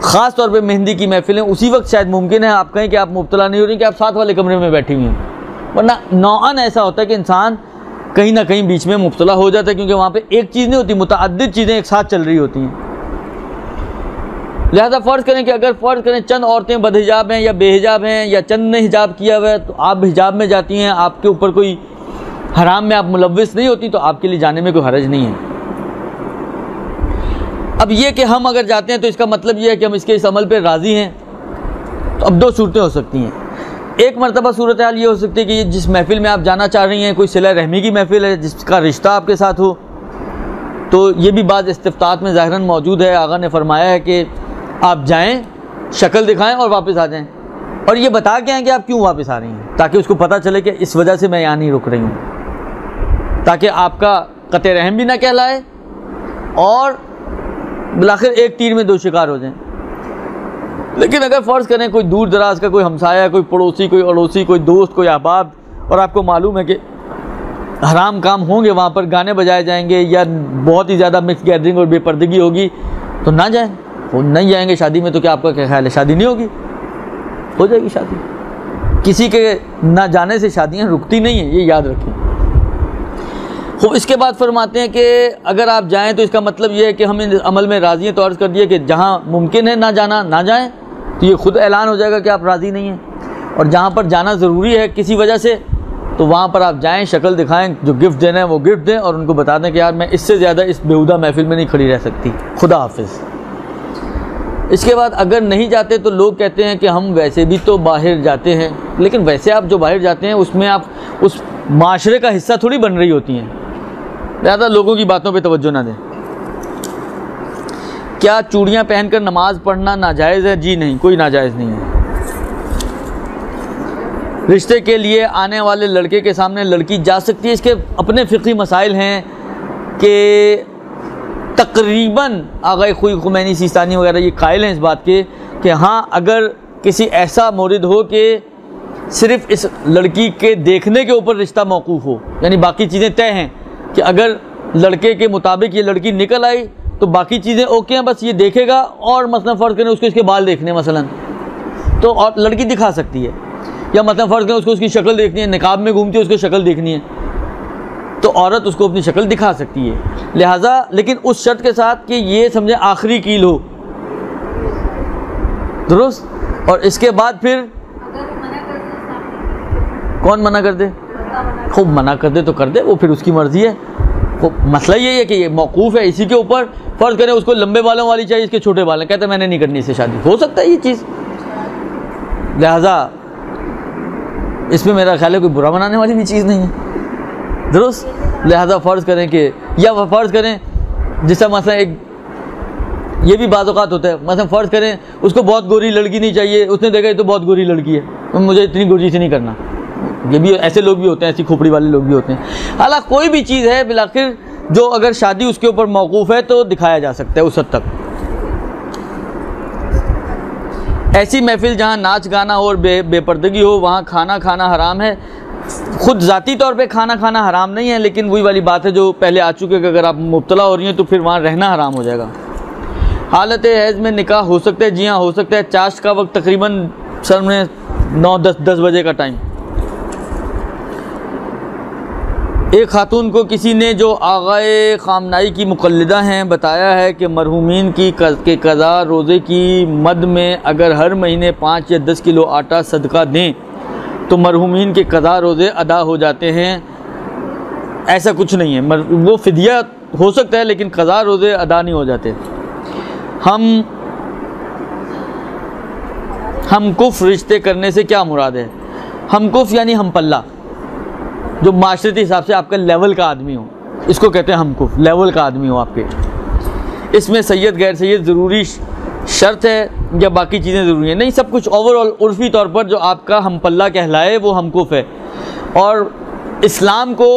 خاص طور پہ مہندی کی محفلیں اسی وقت شاید ممکن ہے آپ کہیں کہ آپ مبتلا نہیں ہو رہی کہ آپ ساتھ والے کمرے میں بیٹھی ہوئی ہیں، ورنہ نوعاً ایسا ہوتا ہے کہ انسان کہیں نہ کہیں بیچ میں مبتلا ہو جاتا ہے، کیونکہ وہاں پہ ایک چیز نہیں ہوتی، متعدد چیزیں ایک ساتھ چل رہی ہوتی ہیں۔ لہذا فرض کریں کہ اگر فرض کریں چند عورتیں بدحجاب ہیں یا بے حجاب ہیں یا چند نے حجاب کیا ہوا ہے تو آپ حجاب میں جاتی ہیں، آپ کے اوپر کوئی حرام میں آپ ملوث نہیں ہوتی تو آپ کے لیے جانے میں کوئی حرج نہیں ہے۔ اب یہ کہ ہم اگر جاتے ہیں تو اس کا مطلب یہ ہے کہ ہم اس عمل پہ راضی ہیں، تو اب دو صورتیں ہو سکتی ہیں۔ ایک مرتبہ صورتحال یہ ہو سکتی ہے کہ جس محفل میں آپ جانا چاہ رہی ہیں کوئی صلہ رحمی کی محفل ہے جس کا رشتہ آپ کے ساتھ ہو، تو یہ بھی بعض استفتاءات میں ظاہراً موجود ہے۔ آقا نے فرمایا ہے کہ آپ جائیں، شکل دکھائیں اور واپس آ جائیں، اور یہ بتا کے آئیں کہ آپ کیوں واپس آ رہی ہیں، تاکہ اس کو پتہ چلے کہ اس وجہ سے میں یہاں نہیں رک رہی ہوں، تاکہ آپ کا قطع رحم بھی نہ کہلائے اور بالآخر ایک تیر میں دو شکار ہو جائیں۔ لیکن اگر فرض کریں کوئی دور دراز کا کوئی ہمسایہ، کوئی پڑوسی، کوئی اڑوسی، کوئی دوست، کوئی احباب، اور آپ کو معلوم ہے کہ حرام کام ہوں گے وہاں پر، گانے بجائے جائیں گے یا بہت ہی زیادہ مکس گیدرنگ اور بے پردگی ہوگی، تو نہ جائیں۔ وہ نہیں جائیں گے شادی میں تو کیا آپ کا کیا خیال ہے شادی نہیں ہوگی؟ ہو جائے گی شادی۔ کسی کے نہ جانے سے شادیاں رکتی نہیں ہیں، یہ یاد رکھیں۔ خوب اس کے بعد فرماتے ہیں کہ اگر آپ جائیں تو اس کا مطلب یہ ہے کہ ہم عمل میں راضی ہیں، تو عرض کر دیا کہ جہاں ممکن ہے نہ جانا نہ جائیں، تو یہ خود اعلان ہو جائے گا کہ آپ راضی نہیں ہیں، اور جہاں پر جانا ضروری ہے کسی وجہ سے تو وہاں پر آپ جائیں، شکل دکھائیں، جو گفٹ دینا ہے وہ گفٹ دیں، اور ان کو بتا دیں کہ یار میں اس سے زیادہ اس بیہودہ محفل میں نہیں کھڑی رہ سکتی، خدا حافظ۔ اس کے بعد اگر نہیں جاتے تو لوگ کہتے ہیں کہ ہم ویسے بھی تو باہر جاتے ہیں، لیکن ویسے آپ جو باہر جاتے ہیں اس میں آپ اس معاشرے کا حصہ تھوڑی بن رہی ہوتی ہیں، زیادہ لوگوں کی باتوں پہ توجہ نہ دیں۔ کیا چوڑیاں پہن کر نماز پڑھنا ناجائز ہے؟ جی نہیں، کوئی ناجائز نہیں ہے۔ رشتے کے لیے آنے والے لڑکے کے سامنے لڑکی جا سکتی ہے؟ اس کے اپنے فقہی مسائل ہیں کہ تقریباً آغا خوئی خمینی سیستانی وغیرہ یہ قائل ہیں اس بات کے کہ ہاں اگر کسی ایسا مورد ہو کہ صرف اس لڑکی کے دیکھنے کے اوپر رشتہ موقوف ہو، یعنی باقی چیزیں طے ہیں کہ اگر لڑکے کے مطابق یہ لڑکی نکل آئی تو باقی چیزیں اوکے ہیں، بس یہ دیکھے گا، اور مثلا فرض کریں اس کو اس کے بال دیکھنے مثلا تو اور لڑکی دکھا سکتی ہے، یا مثلا فرض کریں اس کی شکل دیکھنی ہے، نقاب میں گھومتی ہے اس کو شکل دیکھنی ہے تو عورت اس کو اپنی شکل دکھا سکتی ہے، لہٰذا لیکن اس شرط کے ساتھ کہ یہ سمجھے آخری کیل ہو، درست۔ اور اس کے بعد پھر کون منع کر دے؟ خوب منع کر دے تو کر دے، وہ پھر اس کی مرضی ہے۔ مسئلہ یہی ہے کہ یہ موقوف ہے اسی کے اوپر، فرض کریں اس کو لمبے بالوں والی چاہیے، اس کے چھوٹے بال ہیں، کہتے ہیں میں نے نہیں کرنی اس سے شادی، ہو سکتا ہے یہ چیز، لہٰذا اس میں میرا خیال ہے کوئی برا منانے والی بھی چیز نہیں ہے، درست۔ لہٰذا فرض کریں کہ یا فرض کریں جس طرح مثلا ایک یہ بھی بعض اوقات ہوتا ہے، مثلا فرض کریں اس کو بہت گوری لڑکی نہیں چاہیے، اس نے دیکھا یہ تو بہت گوری لڑکی ہے، مجھے اتنی گوری سے نہیں کرنا، یہ بھی ایسے لوگ بھی ہوتے ہیں، ایسی کھوپڑی والے لوگ بھی ہوتے ہیں۔ حالانکہ کوئی بھی چیز ہے بالآخر جو اگر شادی اس کے اوپر موقوف ہے تو دکھایا جا سکتا ہے اس حد تک۔ ایسی محفل جہاں ناچ گانا ہو اور بے پردگی ہو وہاں کھانا کھانا حرام ہے؟ خود ذاتی طور پہ کھانا کھانا حرام نہیں ہے، لیکن وہی والی بات ہے جو پہلے آ چکے کہ اگر آپ مبتلا ہو رہی ہیں تو پھر وہاں رہنا حرام ہو جائے گا۔ حالت حیض میں نکاح ہو سکتا ہے؟ جی ہاں ہو سکتا ہے۔ چاشت کا وقت تقریباً سر میں 9-10 بجے کا ٹائم۔ ایک خاتون کو کسی نے جو آغائے خامنائی کی مقلدہ ہیں بتایا ہے کہ مرحومین کی قضا روزے کی مد میں اگر ہر مہینے 5 یا 10 کلو آٹا صدقہ دیں تو مرحومین کے قضا روزے ادا ہو جاتے ہیں۔ ایسا کچھ نہیں ہے، وہ فدیہ ہو سکتا ہے لیکن قضا روزے ادا نہیں ہو جاتے۔ ہم کف رشتے کرنے سے کیا مراد ہے؟ ہم کف یعنی ہم پلہ، جو معاشرتی حساب سے آپ کا لیول کا آدمی ہو، اس کو کہتے ہیں ہم کف، لیول کا آدمی ہو آپ کے۔ اس میں سید غیر سید ضروری شرط ہے یا باقی چیزیں ضروری ہیں؟ نہیں، سب کچھ اوور آل عرفی طور پر جو آپ کا ہم پلہ کہلائے وہ ہم کف ہے، اور اسلام کو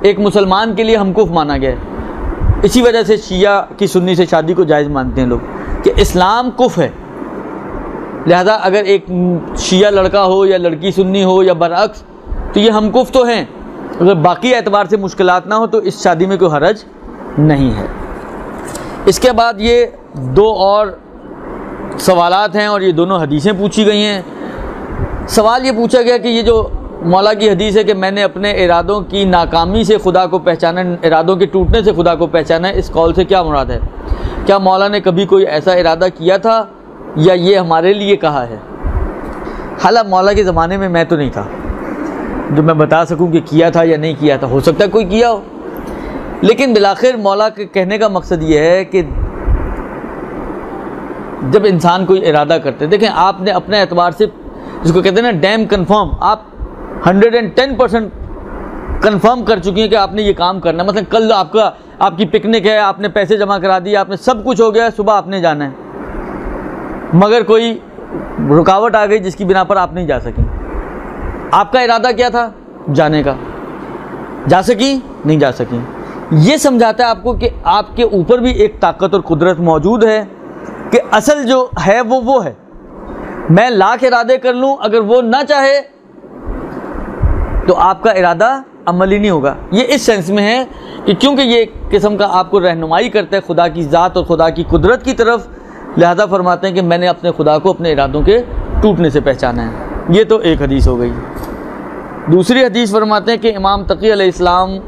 ایک مسلمان کے لیے ہم کف مانا گیا ہے۔ اسی وجہ سے شیعہ کی سنی سے شادی کو جائز مانتے ہیں لوگ کہ اسلام کف ہے، لہذا اگر ایک شیعہ لڑکا ہو یا لڑکی سنی ہو یا برعکس تو یہ ہم کف تو ہیں، اگر باقی اعتبار سے مشکلات نہ ہو تو اس شادی میں کوئی حرج نہیں ہے۔ اس کے بعد یہ 2 اور سوالات ہیں اور یہ دونوں حدیثیں پوچھی گئی ہیں۔ سوال یہ پوچھا گیا کہ یہ جو مولا کی حدیث ہے کہ میں نے اپنے ارادوں کی ناکامی سے خدا کو پہچانا، ارادوں کے ٹوٹنے سے خدا کو پہچانا ہے، اس قول سے کیا مراد ہے؟ کیا مولا نے کبھی کوئی ایسا ارادہ کیا تھا یا یہ ہمارے لیے کہا ہے؟ حالانکہ مولا کے زمانے میں میں تو نہیں تھا، جو میں بتا سکوں کہ کیا تھا یا نہیں کیا تھا. ہو سکتا ہے کوئی کیا ہو, لیکن بالآخر مولا کے کہنے کا مقصد یہ ہے کہ جب انسان کوئی ارادہ کرتے, دیکھیں آپ نے اپنے اعتبار سے جس کو کہتے ہیں نا ڈیم کنفرم, آپ 110% کنفرم کر چکی ہیں کہ آپ نے یہ کام کرنا ہے. مثلا کل آپ کی پکنک ہے, آپ نے پیسے جمع کرا دیے, آپ نے سب کچھ ہو گیا, صبح آپ نے جانا ہے, مگر کوئی رکاوٹ آ گئی جس کی بنا پر آپ نہیں جا سکیں. آپ کا ارادہ کیا تھا؟ جانے کا. جا سکی؟ نہیں جا سکیں. یہ سمجھاتا ہے آپ کو کہ آپ کے اوپر بھی ایک طاقت اور قدرت موجود ہے کہ اصل جو ہے وہ ہے. میں لاکھ ارادے کر لوں, اگر وہ نہ چاہے تو آپ کا ارادہ عمل ہی نہیں ہوگا. یہ اس سینس میں ہے کہ کیونکہ یہ ایک قسم کا آپ کو رہنمائی کرتا ہے خدا کی ذات اور خدا کی قدرت کی طرف, لہذا فرماتے ہیں کہ میں نے اپنے خدا کو اپنے ارادوں کے ٹوٹنے سے پہچانا ہے. یہ تو ایک حدیث ہو گئی. دوسری حدیث فرماتے ہیں کہ امام تقی علیہ السلام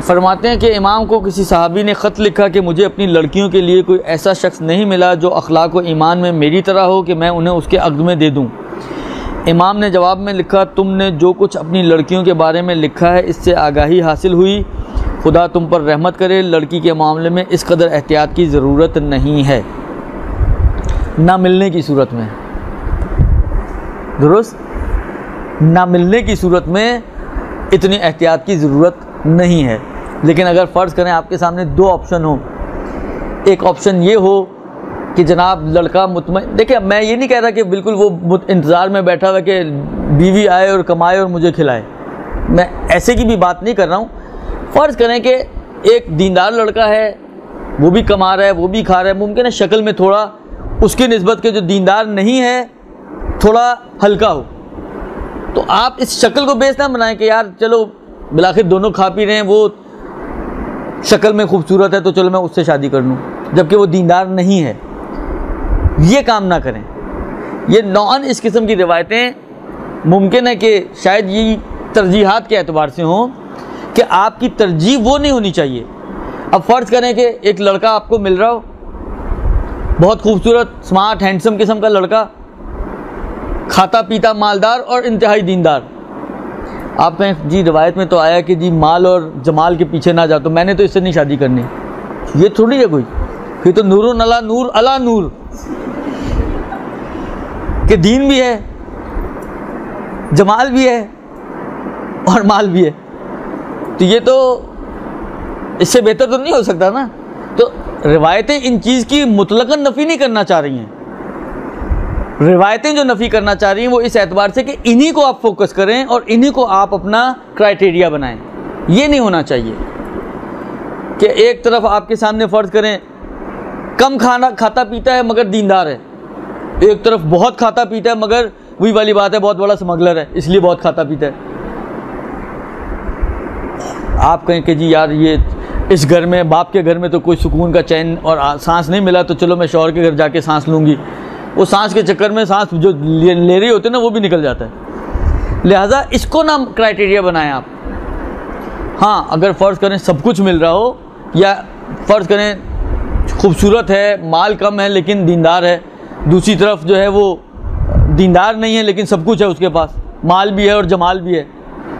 فرماتے ہیں کہ امام کو کسی صحابی نے خط لکھا کہ مجھے اپنی لڑکیوں کے لیے کوئی ایسا شخص نہیں ملا جو اخلاق و ایمان میں میری طرح ہو کہ میں انہیں اس کے عقد میں دے دوں. امام نے جواب میں لکھا, تم نے جو کچھ اپنی لڑکیوں کے بارے میں لکھا ہے اس سے آگاہی حاصل ہوئی, خدا تم پر رحمت کرے. لڑکی کے معاملے میں اس قدر احتیاط کی ضرورت نہیں ہے, نہ ملنے کی صورت میں. درست, نہ ملنے کی صورت میں اتنی احتیاط کی ضرورت نہیں ہے. لیکن اگر فرض کریں آپ کے سامنے دو آپشن ہوں, ایک آپشن یہ ہو کہ جناب لڑکا مطمئن, دیکھیں میں یہ نہیں کہہ رہا کہ بالکل وہ انتظار میں بیٹھا ہوا کہ بیوی آئے اور کمائے اور مجھے کھلائے, میں ایسے کی بھی بات نہیں کر رہا ہوں. فرض کریں کہ ایک دیندار لڑکا ہے, وہ بھی کما رہا ہے, وہ بھی کھا رہا ہے, ممکن ہے شکل میں تھوڑا اس کی نسبت کے جو دیندار نہیں ہے تھوڑا ہلکا ہو, تو آپ اس شکل کو بیس نہ بنائیں کہ یار چلو بالآخر دونوں کھا پی رہے ہیں, وہ شکل میں خوبصورت ہے تو چلو میں اس سے شادی کر لوں, جبکہ وہ دیندار نہیں ہے. یہ کام نہ کریں. یہ نوعاً اس قسم کی روایتیں ممکن ہے کہ شاید یہ ترجیحات کے اعتبار سے ہوں کہ آپ کی ترجیح وہ نہیں ہونی چاہیے. اب فرض کریں کہ ایک لڑکا آپ کو مل رہا ہو, بہت خوبصورت سمارٹ ہینڈسم قسم کا لڑکا, کھاتا پیتا مالدار اور انتہائی دیندار. آپ کہیں جی روایت میں تو آیا کہ جی مال اور جمال کے پیچھے نہ جاؤ, تو میں نے تو اس سے نہیں شادی کرنی. یہ تھوڑی ہے کوئی, یہ تو نور علی نور علی نور, کہ دین بھی ہے, جمال بھی ہے اور مال بھی ہے. تو یہ تو اس سے بہتر تو نہیں ہو سکتا نا. تو روایتیں ان چیز کی مطلقاً نفی نہیں کرنا چاہ رہی ہیں. روایتیں جو نفی کرنا چاہ رہی ہیں وہ اس اعتبار سے کہ انہی کو آپ فوکس کریں اور انہی کو آپ اپنا کرائٹیریا بنائیں. یہ نہیں ہونا چاہیے کہ ایک طرف آپ کے سامنے فرض کریں کم کھاتا پیتا ہے مگر دیندار ہے, ایک طرف بہت کھاتا پیتا ہے مگر وہی والی بات ہے بہت بڑا اسمگلر ہے اس لیے بہت کھاتا پیتا ہے. آپ کہیں کہ جی یار یہ اس گھر میں, باپ کے گھر میں تو کوئی سکون کا چین اور سانس نہیں ملا, تو چلو میں شوہر کے گھر جا کے سانس لوں گی. وہ سانس کے چکر میں سانس جو لے رہی ہوتے ہیں نا وہ بھی نکل جاتا ہے. لہٰذا اس کو نہ کرائٹیریا بنائیں آپ. ہاں اگر فرض کریں سب کچھ مل رہا ہو, یا فرض کریں خوبصورت ہے, مال کم ہے لیکن دیندار ہے, دوسری طرف جو ہے وہ دیندار نہیں ہے لیکن سب کچھ ہے اس کے پاس, مال بھی ہے اور جمال بھی ہے,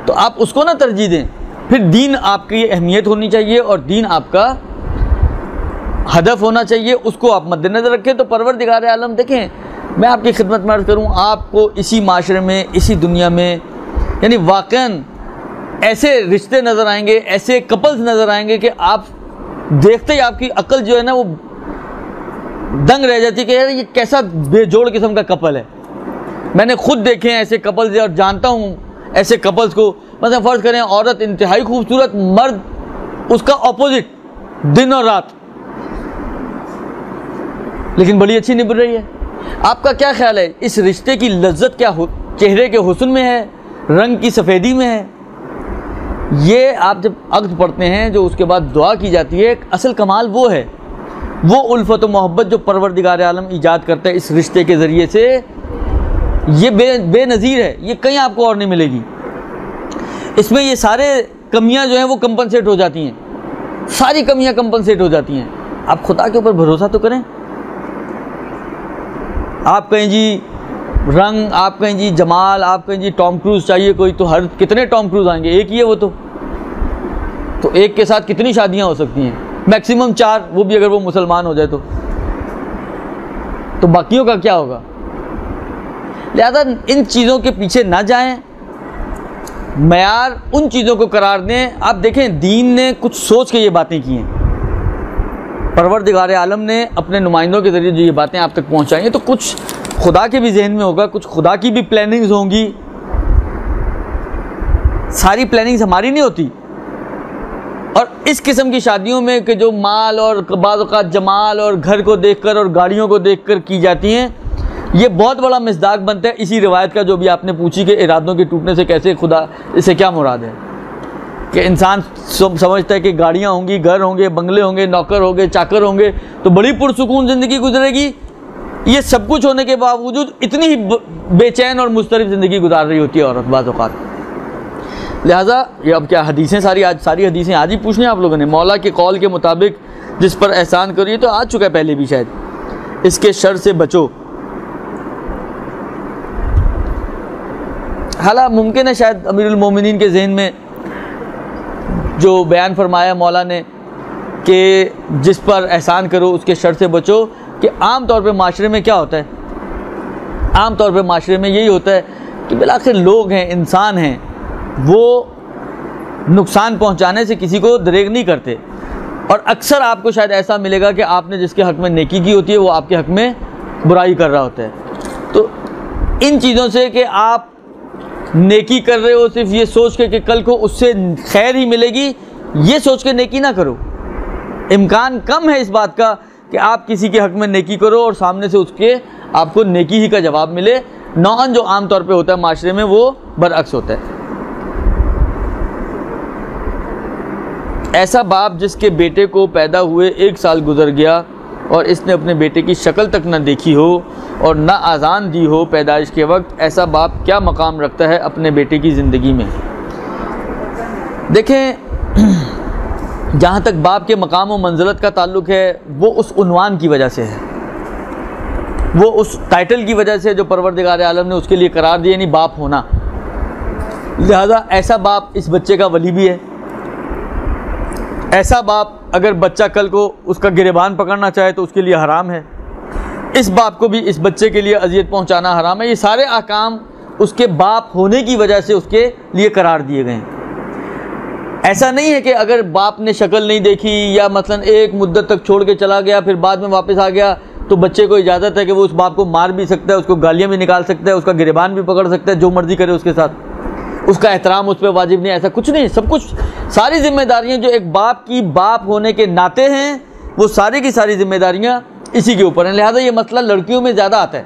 تو آپ اس کو نہ ترجیح دیں. پھر دین آپ کی اہمیت ہونی چاہیے اور دین آپ کا ہدف ہونا چاہیے, اس کو آپ مد نظر رکھیں. تو پروردگار عالم دیکھیں, میں آپ کی خدمت میں عرض کروں, آپ کو اسی معاشرے میں, اسی دنیا میں یعنی واقعاً ایسے رشتے نظر آئیں گے, ایسے کپلز نظر آئیں گے کہ آپ دیکھتے ہی آپ کی عقل جو ہے نا وہ دنگ رہ جاتی کہ یار یہ کیسا بے جوڑ قسم کا کپل ہے. میں نے خود دیکھے ہیں ایسے کپلز اور جانتا ہوں ایسے کپلز کو. مثلا فرض کریں عورت انتہائی خوبصورت, مرد اس کا اپوزٹ دن اور رات, لیکن بڑی اچھی نبھ رہی ہے. آپ کا کیا خیال ہے اس رشتے کی لذت کیا چہرے کے حسن میں ہے, رنگ کی سفیدی میں ہے؟ یہ آپ جب عقد پڑھتے ہیں جو اس کے بعد دعا کی جاتی ہے, اصل کمال وہ ہے, وہ الفت و محبت جو پروردگار عالم ایجاد کرتا ہے اس رشتے کے ذریعے سے, یہ بے نظیر ہے, یہ کہیں آپ کو اور نہیں ملے گی. اس میں یہ سارے کمیاں جو ہیں وہ کمپنسیٹ ہو جاتی ہیں. ساری کمیاں کمپنسیٹ ہو جاتی ہیں. آپ خدا کے اوپر بھروسہ تو کریں. آپ کہیں جی رنگ، آپ کہیں جی جمال، آپ کہیں جی ٹام کروز چاہیے کوئی، تو کتنے ٹام کروز آئیں گے؟ ایک ہی ہے وہ تو ایک کے ساتھ کتنی شادیاں ہو سکتی ہیں؟ میکسیمم 4، وہ بھی اگر وہ مسلمان ہو جائے تو باقیوں کا کیا ہوگا؟ لہذا ان چیزوں کے پیچھے نہ جائیں، معیار ان چیزوں کو قرار دیں. آپ دیکھیں دین نے کچھ سوچ کے یہ باتیں کی ہیں. پروردگار عالم نے اپنے نمائندوں کے ذریعے جو یہ باتیں آپ تک پہنچائی ہیں، تو کچھ خدا کے بھی ذہن میں ہوگا، کچھ خدا کی بھی پلاننگز ہوں گی. ساری پلاننگز ہماری نہیں ہوتی. اور اس قسم کی شادیوں میں کہ جو مال اور بعض اوقات جمال اور گھر کو دیکھ کر اور گاڑیوں کو دیکھ کر کی جاتی ہیں، یہ بہت بڑا مصداق بنتا ہے اسی روایت کا جو بھی آپ نے پوچھی کہ ارادوں کے ٹوٹنے سے کیسے خدا، اس سے کیا مراد ہے؟ کہ انسان سمجھتا ہے کہ گاڑیاں ہوں گی، گھر ہوں گے، بنگلے ہوں گے، نوکر ہوں گے، چاکر ہوں گے تو بڑی پرسکون زندگی گزرے گی. یہ سب کچھ ہونے کے باوجود اتنی ہی بے چین اور مضطرب زندگی گزار رہی ہوتی ہے عورت بعض اوقات. لہٰذا یہ اب کیا حدیثیں ساری حدیثیں آج ہی پوچھنے آپ لوگوں نے. مولا کے قول کے مطابق جس پر احسان کریے، تو آ چکا ہے پہلے بھی شاید، اس کے شر سے بچو. حالانکہ ممکن ہے شاید امیر المومنین کے ذہن میں جو بیان فرمایا مولا نے کہ جس پر احسان کرو اس کے شر سے بچو، کہ عام طور پہ معاشرے میں کیا ہوتا ہے؟ عام طور پہ معاشرے میں یہی ہوتا ہے کہ بالآخر لوگ ہیں، انسان ہیں، وہ نقصان پہنچانے سے کسی کو دریغ نہیں کرتے. اور اکثر آپ کو شاید ایسا ملے گا کہ آپ نے جس کے حق میں نیکی کی ہوتی ہے وہ آپ کے حق میں برائی کر رہا ہوتا ہے. تو ان چیزوں سے کہ آپ نیکی کر رہے ہو صرف یہ سوچ کے کہ کل کو اس سے خیر ہی ملے گی، یہ سوچ کے نیکی نہ کرو. امکان کم ہے اس بات کا کہ آپ کسی کے حق میں نیکی کرو اور سامنے سے اس کے آپ کو نیکی ہی کا جواب ملے. نوعاً جو عام طور پہ ہوتا ہے معاشرے میں وہ برعکس ہوتا ہے. ایسا باپ جس کے بیٹے کو پیدا ہوئے 1 سال گزر گیا اور اس نے اپنے بیٹے کی شکل تک نہ دیکھی ہو اور نہ آذان دی ہو پیدائش کے وقت، ایسا باپ کیا مقام رکھتا ہے اپنے بیٹے کی زندگی میں؟ دیکھیں جہاں تک باپ کے مقام و منزلت کا تعلق ہے، وہ اس عنوان کی وجہ سے ہے، وہ اس ٹائٹل کی وجہ سے جو پروردگار عالم نے اس کے لیے قرار دیا، یعنی باپ ہونا. لہذا ایسا باپ اس بچے کا ولی بھی ہے. ایسا باپ اگر بچہ کل کو اس کا گریبان پکڑنا چاہے تو اس کے لیے حرام ہے. اس باپ کو بھی اس بچے کے لیے اذیت پہنچانا حرام ہے. یہ سارے احکام اس کے باپ ہونے کی وجہ سے اس کے لیے قرار دیے گئے ہیں. ایسا نہیں ہے کہ اگر باپ نے شکل نہیں دیکھی یا مثلا ایک مدت تک چھوڑ کے چلا گیا پھر بعد میں واپس آ گیا تو بچے کو اجازت ہے کہ وہ اس باپ کو مار بھی سکتا ہے، اس کو گالیاں بھی نکال سکتا ہے، اس کا گریبان بھی پکڑ سکتا ہے، جو مرضی کرے اس کے ساتھ، اس کا احترام اس پہ واجب نہیں. ایسا کچھ نہیں. سب کچھ، ساری ذمہ داریاں جو ایک باپ کی باپ ہونے کے ناطے ہیں، وہ ساری کی ساری ذمہ داریاں اسی کے اوپر ہیں. لہٰذا یہ مسئلہ لڑکیوں میں زیادہ آتا ہے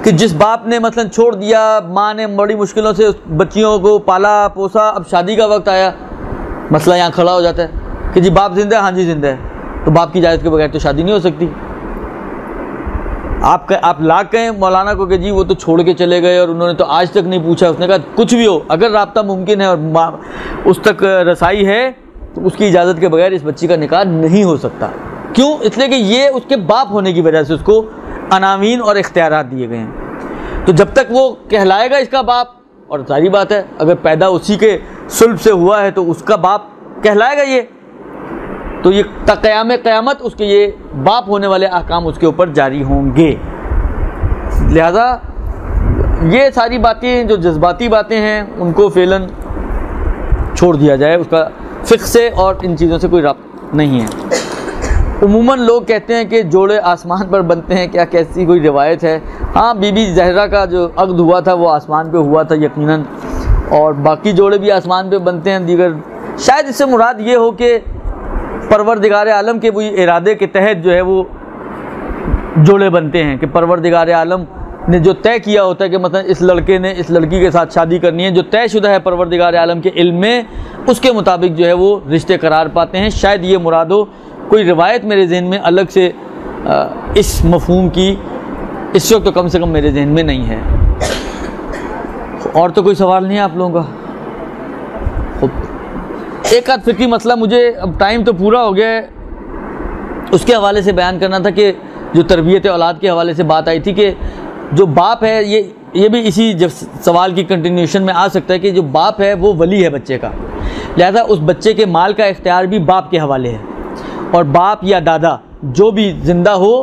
کہ جس باپ نے مثلا چھوڑ دیا، ماں نے بڑی مشکلوں سے اس بچیوں کو پالا پوسا، اب شادی کا وقت آیا، مسئلہ یہاں کھڑا ہو جاتا ہے کہ جی باپ زندہ ہے، ہاں جی زندہ ہے، تو باپ کی اجازت کے بغیر تو شادی نہیں ہو سکتی. آپ لاکھ کہیں مولانا کو کہ جی وہ تو چھوڑ کے چلے گئے اور انہوں نے تو آج تک نہیں پوچھا. اس نے کہا کچھ بھی ہو، اگر رابطہ ممکن ہے اور اس تک رسائی ہے تو اس کی اجازت کے بغیر اس بچی کا نکاح نہیں ہو سکتا. کیوں؟ اس لیے کہ یہ اس کے باپ ہونے کی وجہ سے اس کو عناوین اور اختیارات دیے گئے ہیں. تو جب تک وہ کہلائے گا اس کا باپ، اور ظاہری بات ہے اگر پیدا اسی کے صلب سے ہوا ہے تو اس کا باپ کہلائے گا یہ، تو یہ تا قیام قیامت اس کے یہ باپ ہونے والے احکام اس کے اوپر جاری ہوں گے. لہذا یہ ساری باتیں جو جذباتی باتیں ہیں ان کو فعلاً چھوڑ دیا جائے، اس کا فقہ سے اور ان چیزوں سے کوئی ربط نہیں ہے. عموماً لوگ کہتے ہیں کہ جوڑے آسمان پر بنتے ہیں، کیا کیسی کوئی روایت ہے؟ ہاں، بی بی زہرا کا جو عقد ہوا تھا وہ آسمان پہ ہوا تھا یقیناً، اور باقی جوڑے بھی آسمان پہ بنتے ہیں دیگر. شاید اس سے مراد یہ ہو کہ پروردگار عالم کے وہی ارادے کے تحت جو ہے وہ جوڑے بنتے ہیں، کہ پروردگار عالم نے جو طے کیا ہوتا ہے کہ مثلا اس لڑکے نے اس لڑکی کے ساتھ شادی کرنی ہے، جو طے شدہ ہے پروردگار عالم کے علم میں، اس کے مطابق جو ہے وہ رشتے قرار پاتے ہیں. شاید یہ مراد ہو. کوئی روایت میرے ذہن میں الگ سے اس مفہوم کی اس وقت تو کم سے کم میرے ذہن میں نہیں ہے. اور تو کوئی سوال نہیں ہے آپ لوگوں کا؟ ایک آدھ فقہی مسئلہ مجھے اب ٹائم تو پورا ہو گیا ہے اس کے حوالے سے بیان کرنا تھا کہ جو تربیت اولاد کے حوالے سے بات آئی تھی کہ جو باپ ہے یہ بھی اسی جب سوال کی کنٹینیوشن میں آ سکتا ہے کہ جو باپ ہے وہ ولی ہے بچے کا، لہذا اس بچے کے مال کا اختیار بھی باپ کے حوالے ہے، اور باپ یا دادا جو بھی زندہ ہو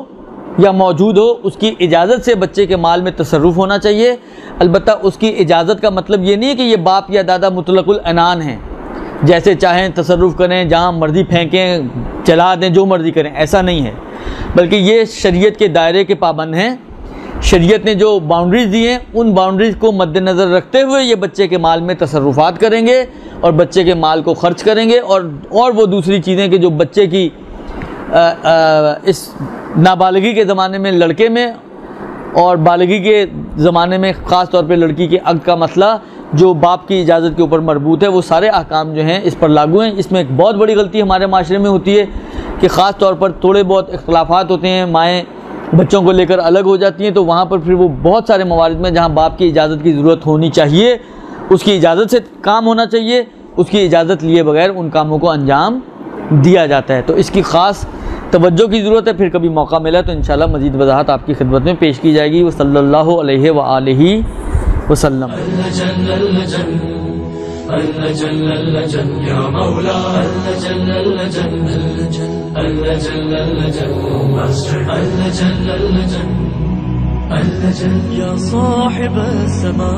یا موجود ہو اس کی اجازت سے بچے کے مال میں تصرف ہونا چاہیے۔ البتہ اس کی اجازت کا مطلب یہ نہیں ہے کہ یہ باپ یا دادا مطلق العنان ہیں، جیسے چاہیں تصرف کریں، جہاں مرضی پھینکیں، چلا دیں، جو مرضی کریں، ایسا نہیں ہے، بلکہ یہ شریعت کے دائرے کے پابند ہیں۔ شریعت نے جو باؤنڈریز دی ہیں ان باؤنڈریز کو مد نظر رکھتے ہوئے یہ بچے کے مال میں تصرفات کریں گے اور بچے کے مال کو خرچ کریں گے، اور وہ دوسری چیزیں کہ جو بچے کی اس نابالغی کے زمانے میں لڑکے میں اور بالغی کے زمانے میں خاص طور پہ لڑکی کے عقد کا مسئلہ جو باپ کی اجازت کے اوپر مربوط ہے، وہ سارے احکام جو ہیں اس پر لاگو ہیں۔ اس میں ایک بہت بڑی غلطی ہمارے معاشرے میں ہوتی ہے کہ خاص طور پر تھوڑے بہت اختلافات ہوتے ہیں، مائیں بچوں کو لے کر الگ ہو جاتی ہیں، تو وہاں پر پھر وہ بہت سارے موارد میں جہاں باپ کی اجازت کی ضرورت ہونی چاہیے، اس کی اجازت سے کام ہونا چاہیے، اس کی اجازت لیے بغیر ان کاموں کو انجام دیا جاتا ہے، تو اس کی خاص توجہ کی ضرورت ہے۔ پھر کبھی موقع ملا تو انشاءاللہ مزید وضاحت آپ کی خدمت میں پیش کی جائے گی۔ وصلی اللہ علیہ وآلہ وسلم۔ يا صاحب السماء